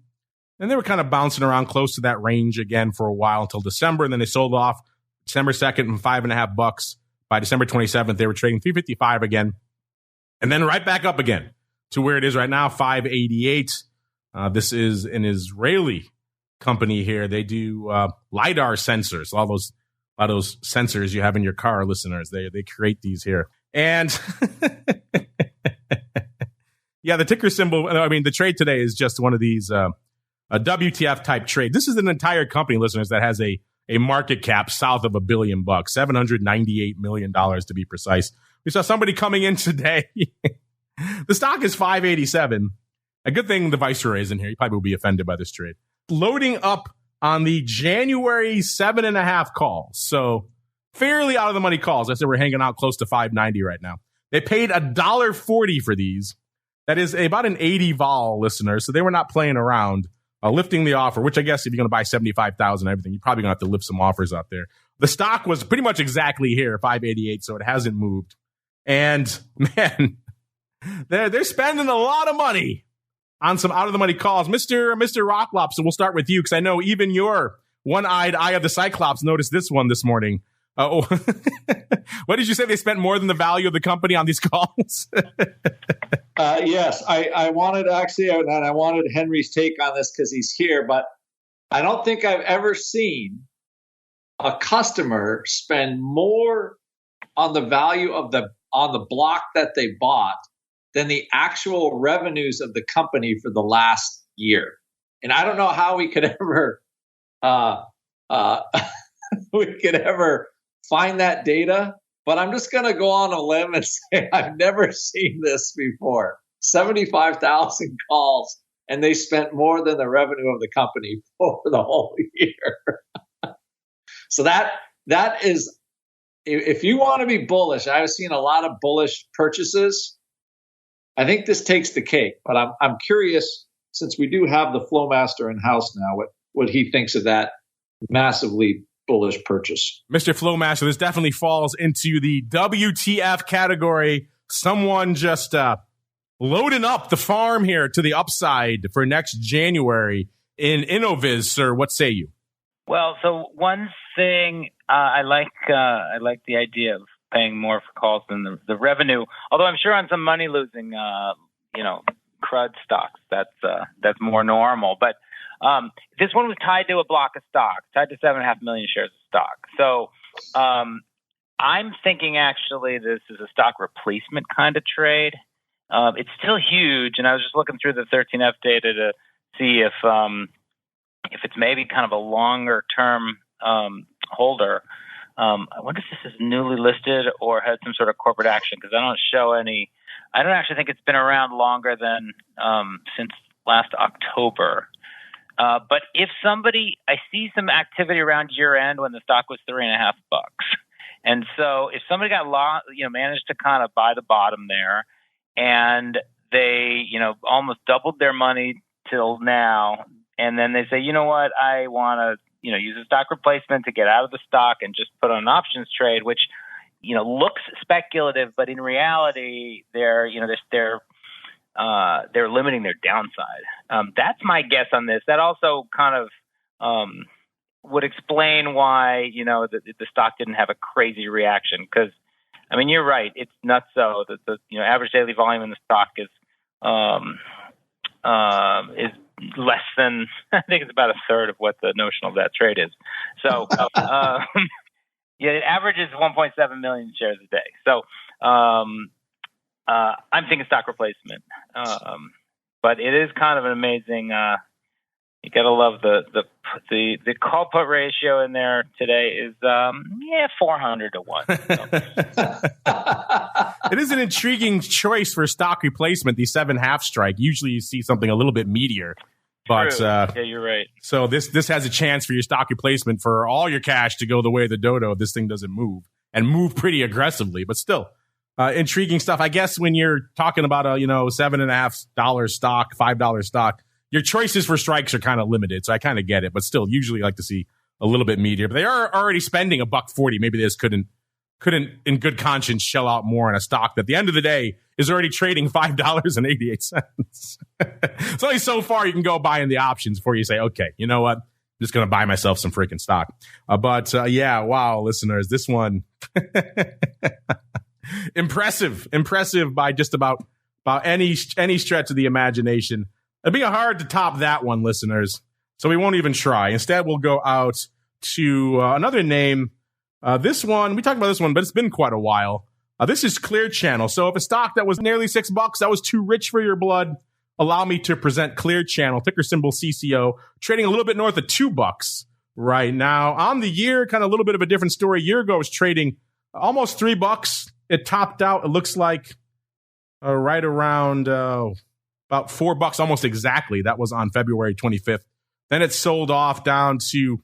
And they were kind of bouncing around close to that range again for a while until December. And then they sold off December 2nd and $5.50. By December 27th, they were trading $3.55 again. And then right back up again to where it is right now, $5.88. This is an Israeli company here. They do LiDAR sensors. A lot of those sensors you have in your car, listeners. They create these here. And yeah, the ticker symbol, the trade today is just one of these a WTF type trade. This is an entire company, listeners, that has a market cap south of $1 billion, $798 million to be precise. We saw somebody coming in today. The stock is $5.87. A good thing the Viceroy isn't here. He probably will be offended by this trade. Loading up on the January 7.5 call. So fairly out of the money calls. I said we're hanging out close to $5.90 right now. They paid $1.40 for these. That is about an 80 vol, listener. So they were not playing around. Lifting the offer, which I guess if you're going to buy 75,000 and everything, you're probably going to have to lift some offers out there. The stock was pretty much exactly here, 588, so it hasn't moved. And man, They're spending a lot of money on some out of the money calls. Mr. Rock Lobster, we'll start with you because I know even your one-eyed eye of the Cyclops noticed this one this morning. What did you say? They spent more than the value of the company on these calls? Yes, I wanted actually, and I wanted Henry's take on this because he's here, but I don't think I've ever seen a customer spend more on the value of on the block that they bought than the actual revenues of the company for the last year. And I don't know how we could ever find that data, but I'm just going to go on a limb and say I've never seen this before. 75,000 calls, and they spent more than the revenue of the company for the whole year. So that is, if you want to be bullish, I've seen a lot of bullish purchases. I think this takes the cake, but I'm curious, since we do have the FlowMaster in house now, what he thinks of that massively bullish purchase. Mr. FlowMaster, this definitely falls into the WTF category. Someone just loading up the farm here to the upside for next January in INVZ, sir. What say you? Well, so one thing I like the idea of paying more for calls than the revenue. Although I'm sure on some money losing, crud stocks, that's more normal. But this one was tied to a block of stock, tied to 7.5 million shares of stock. So I'm thinking actually this is a stock replacement kind of trade. It's still huge, and I was just looking through the 13F data to see if it's maybe kind of a longer term holder. I wonder if this is newly listed or had some sort of corporate action, because I don't show any. I don't actually think it's been around longer than since last October. But if I see some activity around year end when the stock was $3.50, and so if somebody managed to kind of buy the bottom there, and they almost doubled their money till now, and then they say, you know what, I want to use a stock replacement to get out of the stock and just put on an options trade, which looks speculative, but in reality they're limiting their downside. That's my guess on this. That also kind of would explain why the stock didn't have a crazy reaction, because I mean, you're right, it's nuts. So that the average daily volume in the stock is less than, I think it's about a third of what the notional of that trade is. So it averages 1.7 million shares a day. So I'm thinking stock replacement, but it is kind of an amazing. You gotta love the call put ratio in there today is 400 to 1. So. It is an intriguing choice for stock replacement. The 7.5 strike. Usually you see something a little bit meatier. But yeah, you're right. So this has a chance for your stock replacement for all your cash to go the way of the dodo. This thing doesn't move and move pretty aggressively, but still intriguing stuff. I guess when you're talking about a $7.50 stock, $5 stock, your choices for strikes are kind of limited. So I kind of get it, but still usually like to see a little bit meatier. But they are already spending $1.40. Maybe they just couldn't in good conscience shell out more on a stock that at the end of the day is already trading $5.88. It's only so far you can go buying the options before you say, okay, you know what? I'm just going to buy myself some freaking stock. But wow, listeners, this one impressive by just about any stretch of the imagination. It'd be hard to top that one, listeners. So we won't even try. Instead, we'll go out to another name. This one, we talked about this one, but it's been quite a while. This is Clear Channel. So if a stock that was nearly $6, that was too rich for your blood, allow me to present Clear Channel, ticker symbol CCO, trading a little bit north of $2 right now. On the year, kind of a little bit of a different story. A year ago, it was trading almost $3. It topped out, it looks like, right around about $4, almost exactly. That was on February 25th. Then it sold off down to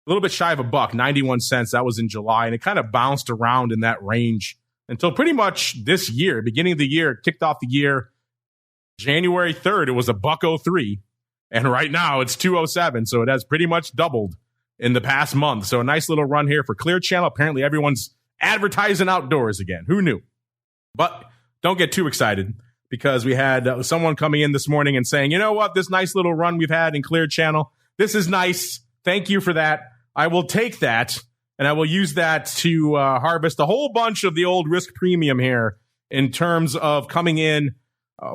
a little bit shy of $1, 91 cents. That was in July, and it kind of bounced around in that range until pretty much this year, beginning of the year. It kicked off the year January 3rd. It was $1.03, and right now it's $2.07. So it has pretty much doubled in the past month. So a nice little run here for Clear Channel. Apparently everyone's advertising outdoors again. Who knew? But don't get too excited, because we had someone coming in this morning and saying, you know what, this nice little run we've had in Clear Channel, this is nice. Thank you for that. I will take that, and I will use that to harvest a whole bunch of the old risk premium here in terms of coming in,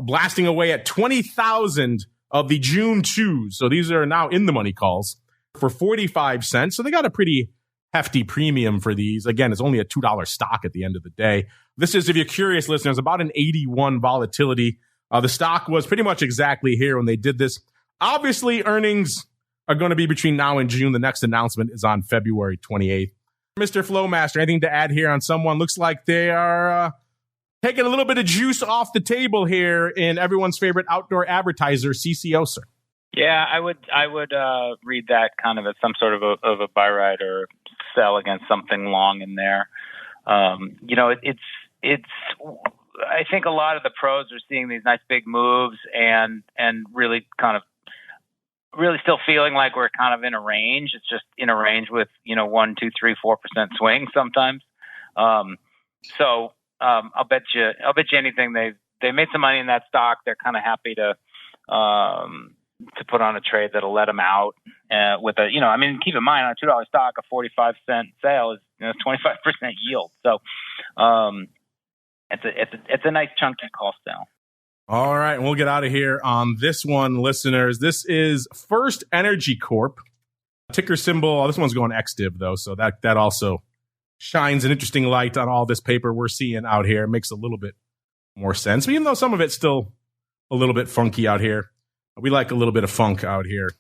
blasting away at 20,000 of the June 2s. So these are now in the money calls for 45 cents. So they got a pretty hefty premium for these. Again, it's only a $2 stock at the end of the day. This is, if you're curious, listeners, about an 81 volatility. The stock was pretty much exactly here when they did this. Obviously, earnings are going to be between now and June. The next announcement is on February 28th. Mr. Flowmaster, anything to add here on someone? Looks like they are taking a little bit of juice off the table here in everyone's favorite outdoor advertiser, CCO, sir. Yeah, I would read that kind of as some sort of a buy ride or sell against something long in there. It's I think a lot of the pros are seeing these nice big moves and really still feeling like we're kind of in a range. It's just in a range with 1, 2, 3, 4% swing sometimes. So I'll bet you anything they made some money in that stock. They're kind of happy to put on a trade that'll let them out with a, keep in mind, on a $2 stock, a 45-cent sale is 25% yield. So it's a nice chunky call sale. All right, and we'll get out of here on this one, listeners. This is First Energy Corp. Ticker symbol, this one's going XDiv, though, so that also shines an interesting light on all this paper we're seeing out here. It makes a little bit more sense, even though some of it's still a little bit funky out here. We like a little bit of funk out here.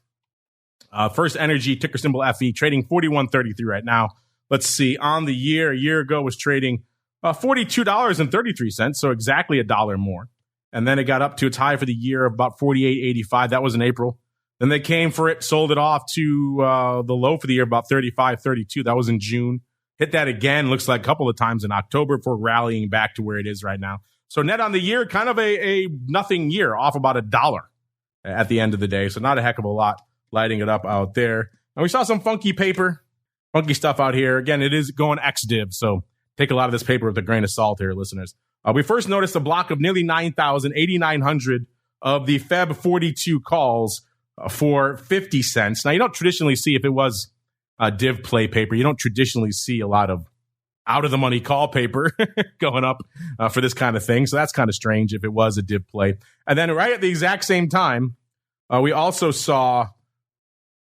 First Energy, ticker symbol FE, trading 41.33 right now. Let's see, on the year, a year ago was trading $42.33, so exactly $1 more. And then it got up to its high for the year of about $48.85. That was in April. Then they came for it, sold it off to the low for the year, about $35.32. That was in June. Hit that again, looks like a couple of times in October, before rallying back to where it is right now. So net on the year, kind of a nothing year, off about $1 at the end of the day. So not a heck of a lot lighting it up out there. And we saw some funky paper, funky stuff out here. Again, it is going XDiv, so take a lot of this paper with a grain of salt here, listeners. We first noticed a block of nearly 8,900 of the Feb 42 calls for 50 cents. Now, you don't traditionally see, if it was a div play paper, you don't traditionally see a lot of out-of-the-money call paper going up for this kind of thing. So that's kind of strange if it was a div play. And then right at the exact same time, we also saw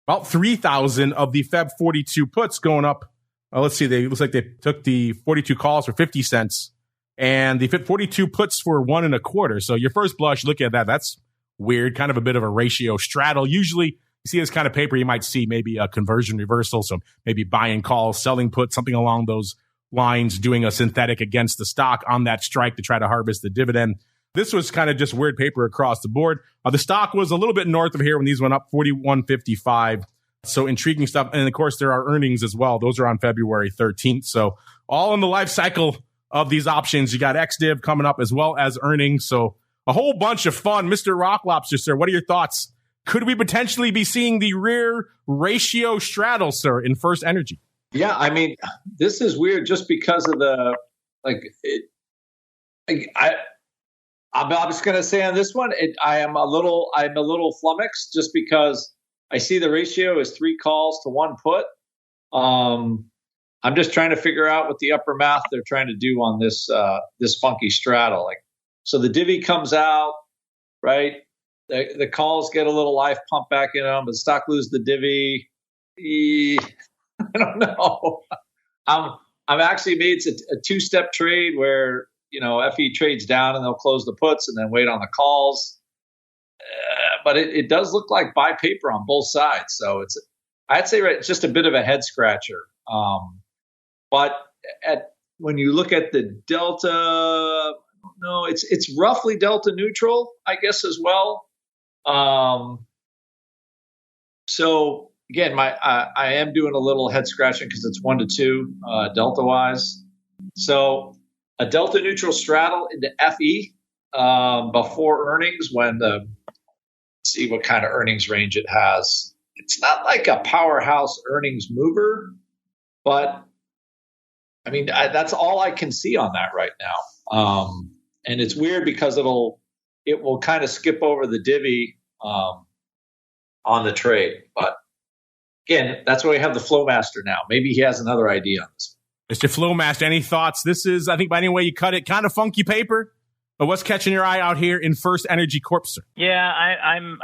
about 3,000 of the Feb 42 puts going up. Let's see, looks like they took the 42 calls for 50 cents. And the 42 puts for 1.25. So your first blush, look at that. That's weird. Kind of a bit of a ratio straddle. Usually you see this kind of paper, you might see maybe a conversion reversal. So maybe buying calls, selling puts, something along those lines, doing a synthetic against the stock on that strike to try to harvest the dividend. This was kind of just weird paper across the board. The stock was a little bit north of here when these went up, 41.55. So intriguing stuff. And of course, there are earnings as well. Those are on February 13th. So all in the life cycle of these options. You got XDiv coming up as well as earnings. So a whole bunch of fun. Mr. Rock Lobster, sir, what are your thoughts? Could we potentially be seeing the rear ratio straddle, sir, in First Energy? Yeah, I mean, this is weird just because of the, I'm just going to say on this one, I'm a little flummoxed just because I see the ratio is 3 calls to 1 put. I'm just trying to figure out what the upper math they're trying to do on this funky straddle. So the divvy comes out, right? The calls get a little life pumped back in them, but the stock loses the divvy. I don't know. I'm actually made it's a 2-step trade where FE trades down and they'll close the puts and then wait on the calls. But it does look like buy paper on both sides. So I'd say it's just a bit of a head scratcher. But when you look at the delta, I don't know, it's roughly delta neutral, I guess, as well. So again, I am doing a little head scratching because it's 1 to 2 delta wise. So a delta neutral straddle into FE before earnings. Let's see what kind of earnings range it has. It's not like a powerhouse earnings mover, but I mean, that's all I can see on that right now. And it's weird because it will kind of skip over the divvy on the trade. But again, that's why we have the FLOWMASTER now. Maybe he has another idea on this. Mr. FLOWMASTER, any thoughts? This is, I think, by any way you cut it, kind of funky paper. But what's catching your eye out here in First Energy Corp, sir? Yeah, I'm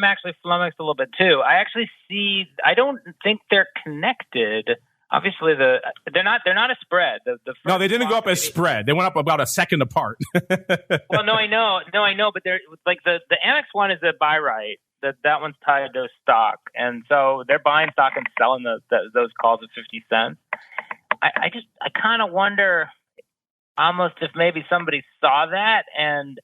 actually flummoxed a little bit too. I actually see. I don't think they're connected. Obviously, they're not a spread. No, they didn't go up as spread. They went up about a second apart. Well, no, I know, but they're like the Amex one is a buy right. That one's tied to stock, and so they're buying stock and selling those calls at 50 cents. I kind of wonder almost if maybe somebody saw that and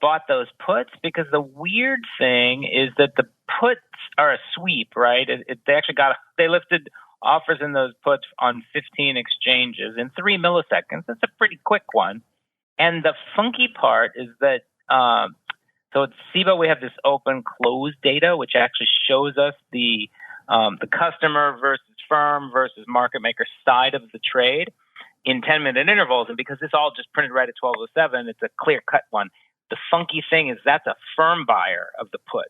bought those puts, because the weird thing is that the puts are a sweep, right? They lifted offers in those puts on 15 exchanges in 3 milliseconds. That's a pretty quick one. And the funky part is that, so at CBOE, we have this open close data, which actually shows us the customer versus firm versus market maker side of the trade in 10-minute intervals. And because this all just printed right at 12:07, it's a clear cut one. The funky thing is that's a firm buyer of the put.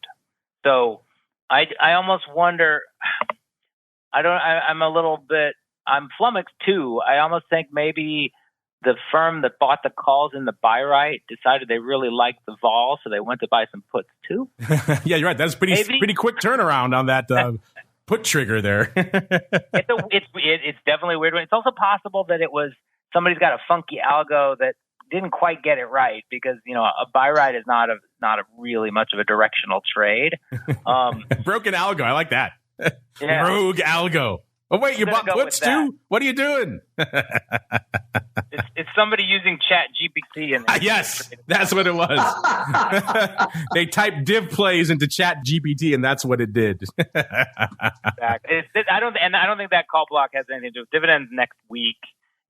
So I almost wonder, I'm flummoxed too. I almost think maybe the firm that bought the calls in the buy right decided they really liked the vol, so they went to buy some puts too. Yeah, you're right. That's pretty quick turnaround on that put trigger there. It's definitely a weird one. It's also possible that it was somebody's got a funky algo that didn't quite get it right, because a buy right is not a really much of a directional trade. Broken algo, I like that. Yeah. Rogue algo. Oh wait, you bought puts too? What are you doing? It's somebody using Chat GPT. Yes, that's what it was. They typed div plays into Chat GPT, and that's what it did. Exactly. I don't think that call block has anything to do with dividends next week.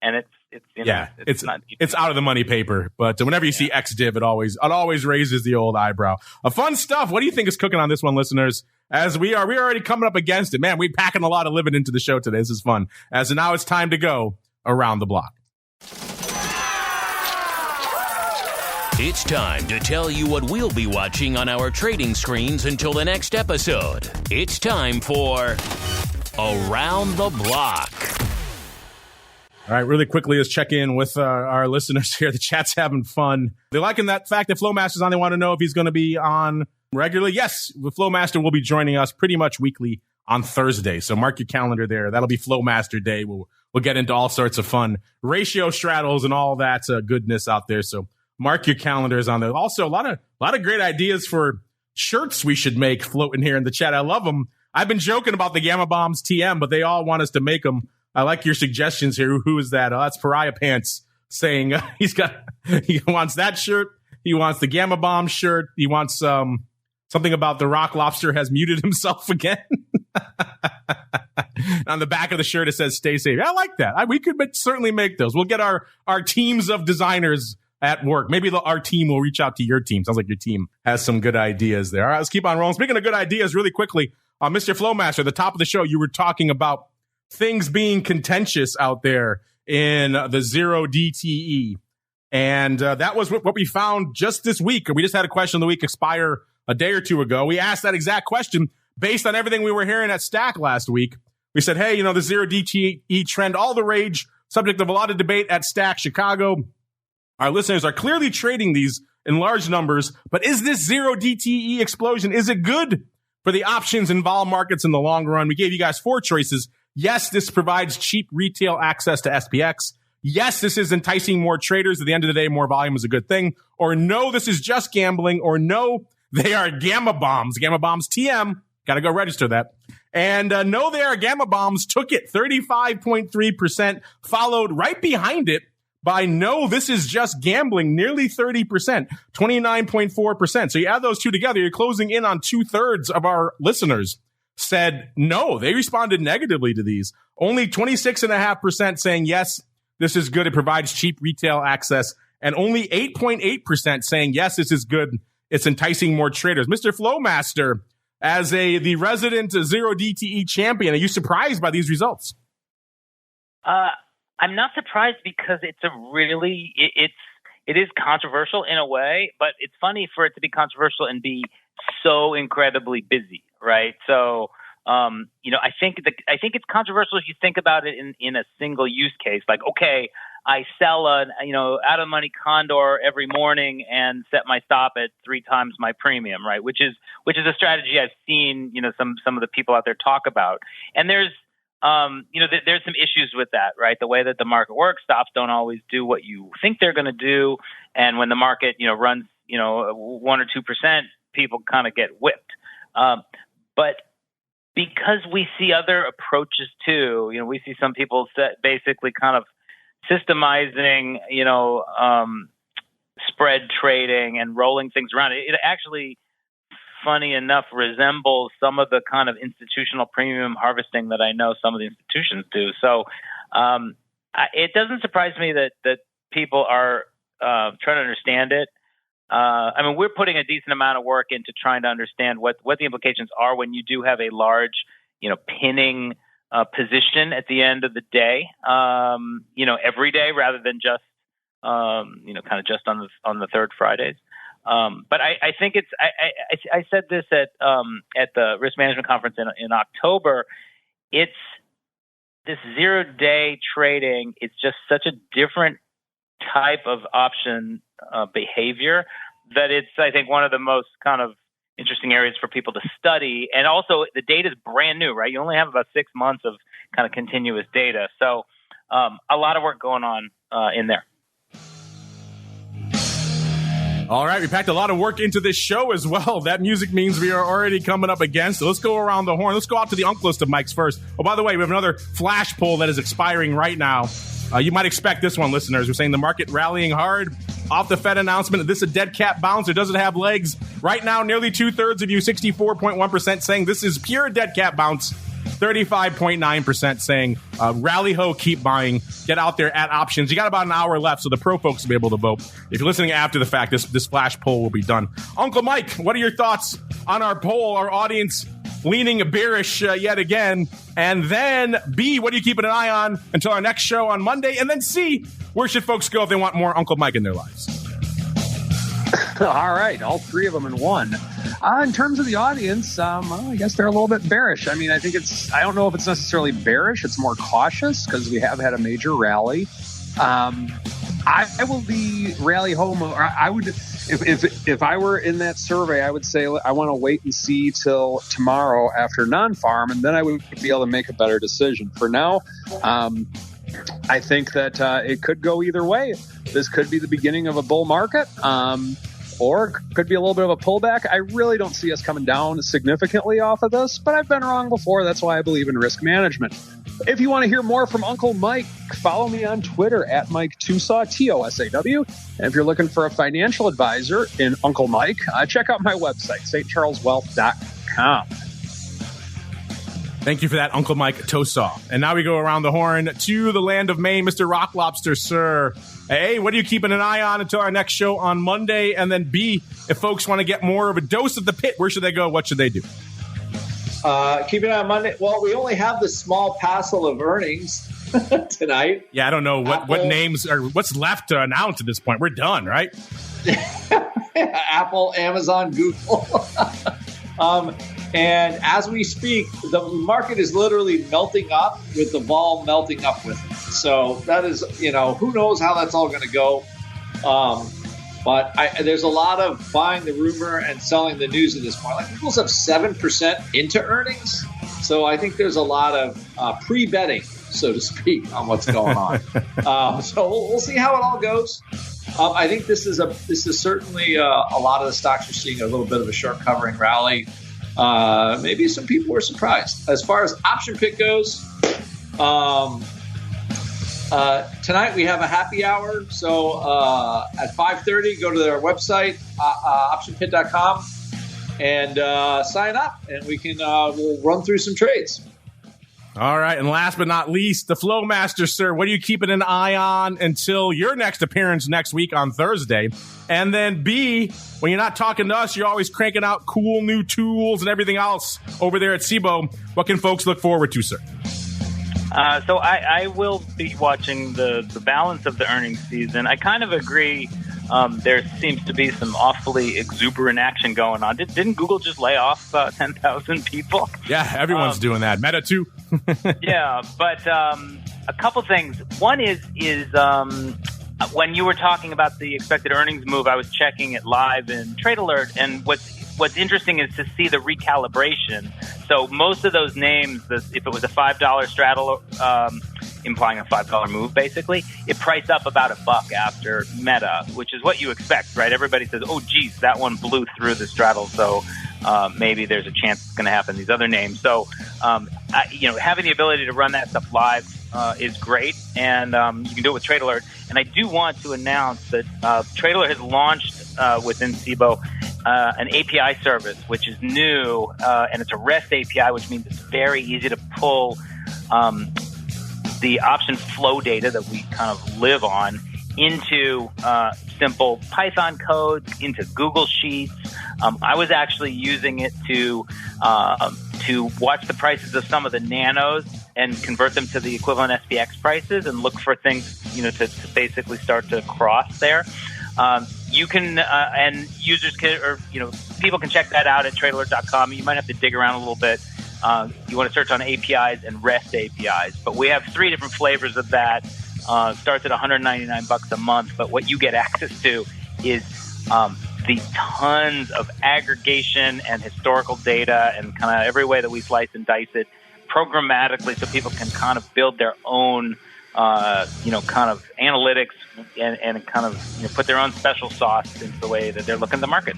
And it's out of the money paper. But whenever you see XDiv, it always raises the old eyebrow. Fun stuff. What do you think is cooking on this one, listeners? As we're already coming up against it. Man, we're packing a lot of living into the show today. This is fun. As now it's time to go around the block. It's time to tell you what we'll be watching on our trading screens until the next episode. It's time for Around the Block. All right, really quickly, let's check in with our listeners here. The chat's having fun. They're liking that fact that FLOWMASTER's on. They want to know if he's going to be on regularly. Yes, the FLOWMASTER will be joining us pretty much weekly on Thursday. So mark your calendar there. That'll be FLOWMASTER Day. We'll get into all sorts of fun ratio straddles and all that goodness out there. So mark your calendars on there. Also, a lot of great ideas for shirts we should make floating here in the chat. I love them. I've been joking about the Gamma Bombs TM, but they all want us to make them. I like your suggestions here. Who is that? That's Pariah Pants saying he wants that shirt. He wants the Gamma Bomb shirt. He wants something about the Rock Lobster has muted himself again. On the back of the shirt, it says "Stay safe." I like that. We could certainly make those. We'll get our teams of designers at work. Maybe our team will reach out to your team. Sounds like your team has some good ideas there. All right, let's keep on rolling. Speaking of good ideas, really quickly, Mr. FLOWMASTER, at the top of the show, you were talking about things being contentious out there in the zero DTE. And that was what we found just this week. We just had a question of the week expire a day or two ago. We asked that exact question based on everything we were hearing at STAC last week. We said, hey, the zero DTE trend, all the rage, subject of a lot of debate at STAC Chicago. Our listeners are clearly trading these in large numbers, but is this zero DTE explosion, is it good for the options and vol markets in the long run? We gave you guys 4 choices. Yes, this provides cheap retail access to SPX. Yes, this is enticing more traders. At the end of the day, more volume is a good thing. Or no, this is just gambling. Or no, they are Gamma Bombs. Gamma Bombs TM. Got to go register that. And no, they are Gamma Bombs. Took it 35.3%. Followed right behind it by no, this is just gambling. Nearly 30%. 29.4%. So you add those two together, you're closing in on 2/3 of our listeners said no. They responded negatively to these. Only 26.5% saying yes, this is good. It provides cheap retail access. And only 8.8% saying yes, this is good. It's enticing more traders. Mr. FLOWMASTER, as the resident zero DTE champion, are you surprised by these results? I'm not surprised because it's it is controversial in a way, but it's funny for it to be controversial and be so incredibly busy, right? So, I think it's controversial if you think about it in a single use case. Like, okay, I sell an out of money condor every morning and set my stop at 3 times my premium, right? Which is a strategy I've seen some of the people out there talk about. And there's there's some issues with that, right? The way that the market works, stops don't always do what you think they're going to do, and when the market runs 1 or 2%, people kind of get whipped. But because we see other approaches too, we see some people basically kind of systemizing, spread trading and rolling things around. It actually, funny enough, resembles some of the kind of institutional premium harvesting that I know some of the institutions do. So it doesn't surprise me that people are trying to understand it. We're putting a decent amount of work into trying to understand what the implications are when you do have a large, pinning position at the end of the day, every day rather than just, kind of just on the third Fridays. But I think I said this at the risk management conference in October. It's this 0-day trading. It's just such a different type of option behavior that it's, I think, one of the most kind of interesting areas for people to study. And also the data is brand new, right? You only have about 6 months of kind of continuous data. So a lot of work going on in there. All right, we packed a lot of work into this show as well. That music means we are already coming up against. So let's go around the horn. Let's go out to the Unc list of mics first. Oh, by the way, we have another flash poll that is expiring right now. You might expect this one, listeners. We're saying the market rallying hard off the Fed announcement. This is a dead cat bounce. It doesn't have legs. Right now, nearly 2/3 of you, 64.1%, saying this is pure dead cat bounce. 35.9% saying rally ho, keep buying, get out there at options. You got about an hour left, so the pro folks will be able to vote. If you're listening after the fact, this flash poll will be done. Uncle Mike, what are your thoughts on our poll? Our audience leaning bearish yet again. And then B, what are you keeping an eye on until our next show on Monday? And then C, where should folks go if they want more Uncle Mike in their lives? All right, all three of them in one. In terms of the audience, I guess they're a little bit bearish. I mean, I don't know if it's necessarily bearish. It's more cautious because we have had a major rally. I will be rally home. Or I would, if I were in that survey, I would say I want to wait and see till tomorrow after non-farm, and then I would be able to make a better decision. For now, I think that it could go either way. This could be the beginning of a bull market. Or it could be a little bit of a pullback. I really don't see us coming down significantly off of this, but I've been wrong before. That's why I believe in risk management. If you want to hear more from Uncle Mike, follow me on Twitter at Mike TOSAW, TOSAW. And if you're looking for a financial advisor in Uncle Mike, check out my website, stcharleswealth.com. Thank you for that, Uncle Mike TOSAW. And now we go around the horn to the land of Maine, Mr. Rock Lobster, sir. A, what are you keeping an eye on until our next show on Monday? And then B, if folks want to get more of a dose of the pit, where should they go? What should they do? Keep an eye on Monday. Well, we only have the small parcel of earnings tonight. Yeah, I don't know what names are, what's left to announce at this point. We're done, right? Apple, Amazon, Google. And as we speak, the market is literally melting up with the vol melting up with it. So that is, who knows how that's all going to go. But there's a lot of buying the rumor and selling the news at this point. Like Google's up 7% into earnings. So I think there's a lot of pre-betting, so to speak, on what's going on. So we'll see how it all goes. I think this is certainly a lot of the stocks are seeing a little bit of a short covering rally. Maybe some people were surprised. As far as option pit goes, tonight we have a happy hour. So at 5:30, go to their website, optionpit.com, and sign up, and we'll run through some trades. All right, and last but not least, the FLOWMASTER, sir. What are you keeping an eye on until your next appearance next week on Thursday? And then B, when you're not talking to us, you're always cranking out cool new tools and everything else over there at CBOE. What can folks look forward to, sir? So I will be watching the balance of the earnings season. I kind of agree. There seems to be some awfully exuberant action going on. Didn't Google just lay off 10,000 people? Yeah, everyone's doing that. Meta too. Yeah, but a couple things. One is when you were talking about the expected earnings move, I was checking it live in Trade Alert, and what's interesting is to see the recalibration. So most of those names, if it was a $5 straddle, implying a $5 move, basically, it priced up about $1 after Meta, which is what you expect, right? Everybody says, oh, geez, that one blew through the straddle, so maybe there's a chance it's going to happen. These other names. So, having the ability to run that stuff live is great, and you can do it with Trade Alert. And I do want to announce that Trade Alert has launched within CBOE an API service, which is new, and it's a REST API, which means it's very easy to pull the option flow data that we kind of live on into simple Python code, into Google Sheets. I was actually using it to watch the prices of some of the nanos and convert them to the equivalent SBUX prices and look for things, to basically start to cross there. You can, and users can, or, people can check that out at tradealert.com. You might have to dig around a little bit. You want to search on APIs and REST APIs, but we have 3 different flavors of that. Starts at $199 a month, but what you get access to is the tons of aggregation and historical data and kind of every way that we slice and dice it programmatically, so people can kind of build their own, kind of analytics and kind of put their own special sauce into the way that they're looking at the market.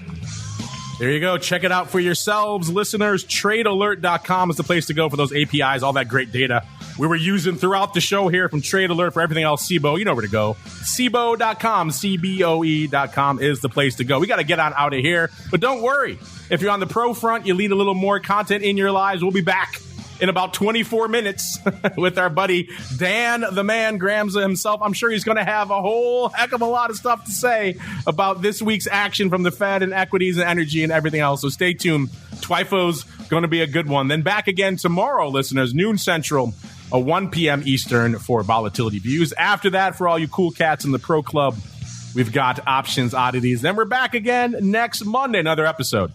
There you go. Check it out for yourselves, listeners. TradeAlert.com is the place to go for those APIs, all that great data we were using throughout the show here from Trade Alert. For everything else, CBOE, you know where to go. CBOE.com, CBOE.com is the place to go. We got to get on out of here, but don't worry. If you're on the pro front, you need a little more content in your lives, we'll be back in about 24 minutes with our buddy Dan the Man Gramza himself. I'm sure he's going to have a whole heck of a lot of stuff to say about this week's action from the Fed and equities and energy and everything else. So stay tuned. TWIFO's going to be a good one. Then back again tomorrow, listeners, noon Central, 1 p.m. Eastern for Volatility Views. After that, for all you cool cats in the Pro Club, we've got Options Oddities. Then we're back again next Monday, another episode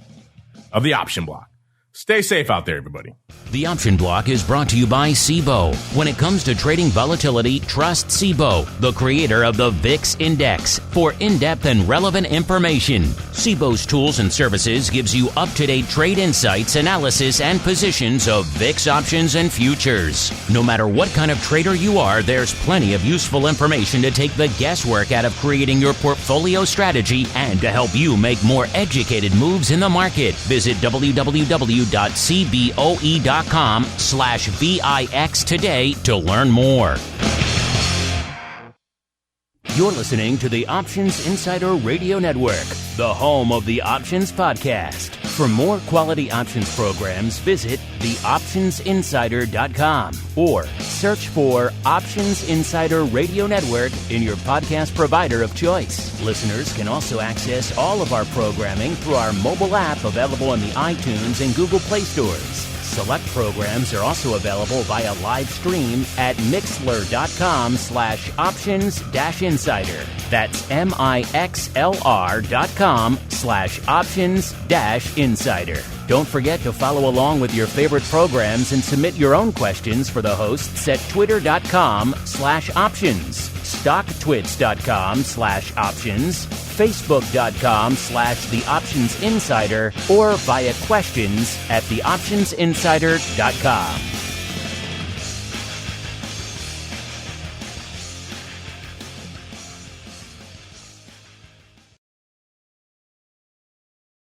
of the Option Block. Stay safe out there, everybody. The Option Block is brought to you by CBOE. When it comes to trading volatility, trust CBOE, the creator of the VIX Index, for in-depth and relevant information. CBOE's tools and services gives you up-to-date trade insights, analysis, and positions of VIX options and futures. No matter what kind of trader you are, there's plenty of useful information to take the guesswork out of creating your portfolio strategy and to help you make more educated moves in the market. Visit www.cboe.com/VIX today to learn more. You're listening to the Options Insider Radio Network, the home of the Options Podcast. For more quality options programs, visit theoptionsinsider.com or search for Options Insider Radio Network in your podcast provider of choice. Listeners can also access all of our programming through our mobile app available in the iTunes and Google Play stores. Select programs are also available via live stream at mixlr.com/options-insider. That's mixlr.com/options-insider. Don't forget to follow along with your favorite programs and submit your own questions for the hosts at twitter.com/options, stocktwits.com/options, facebook.com/theoptionsinsider, or via questions at theoptionsinsider.com.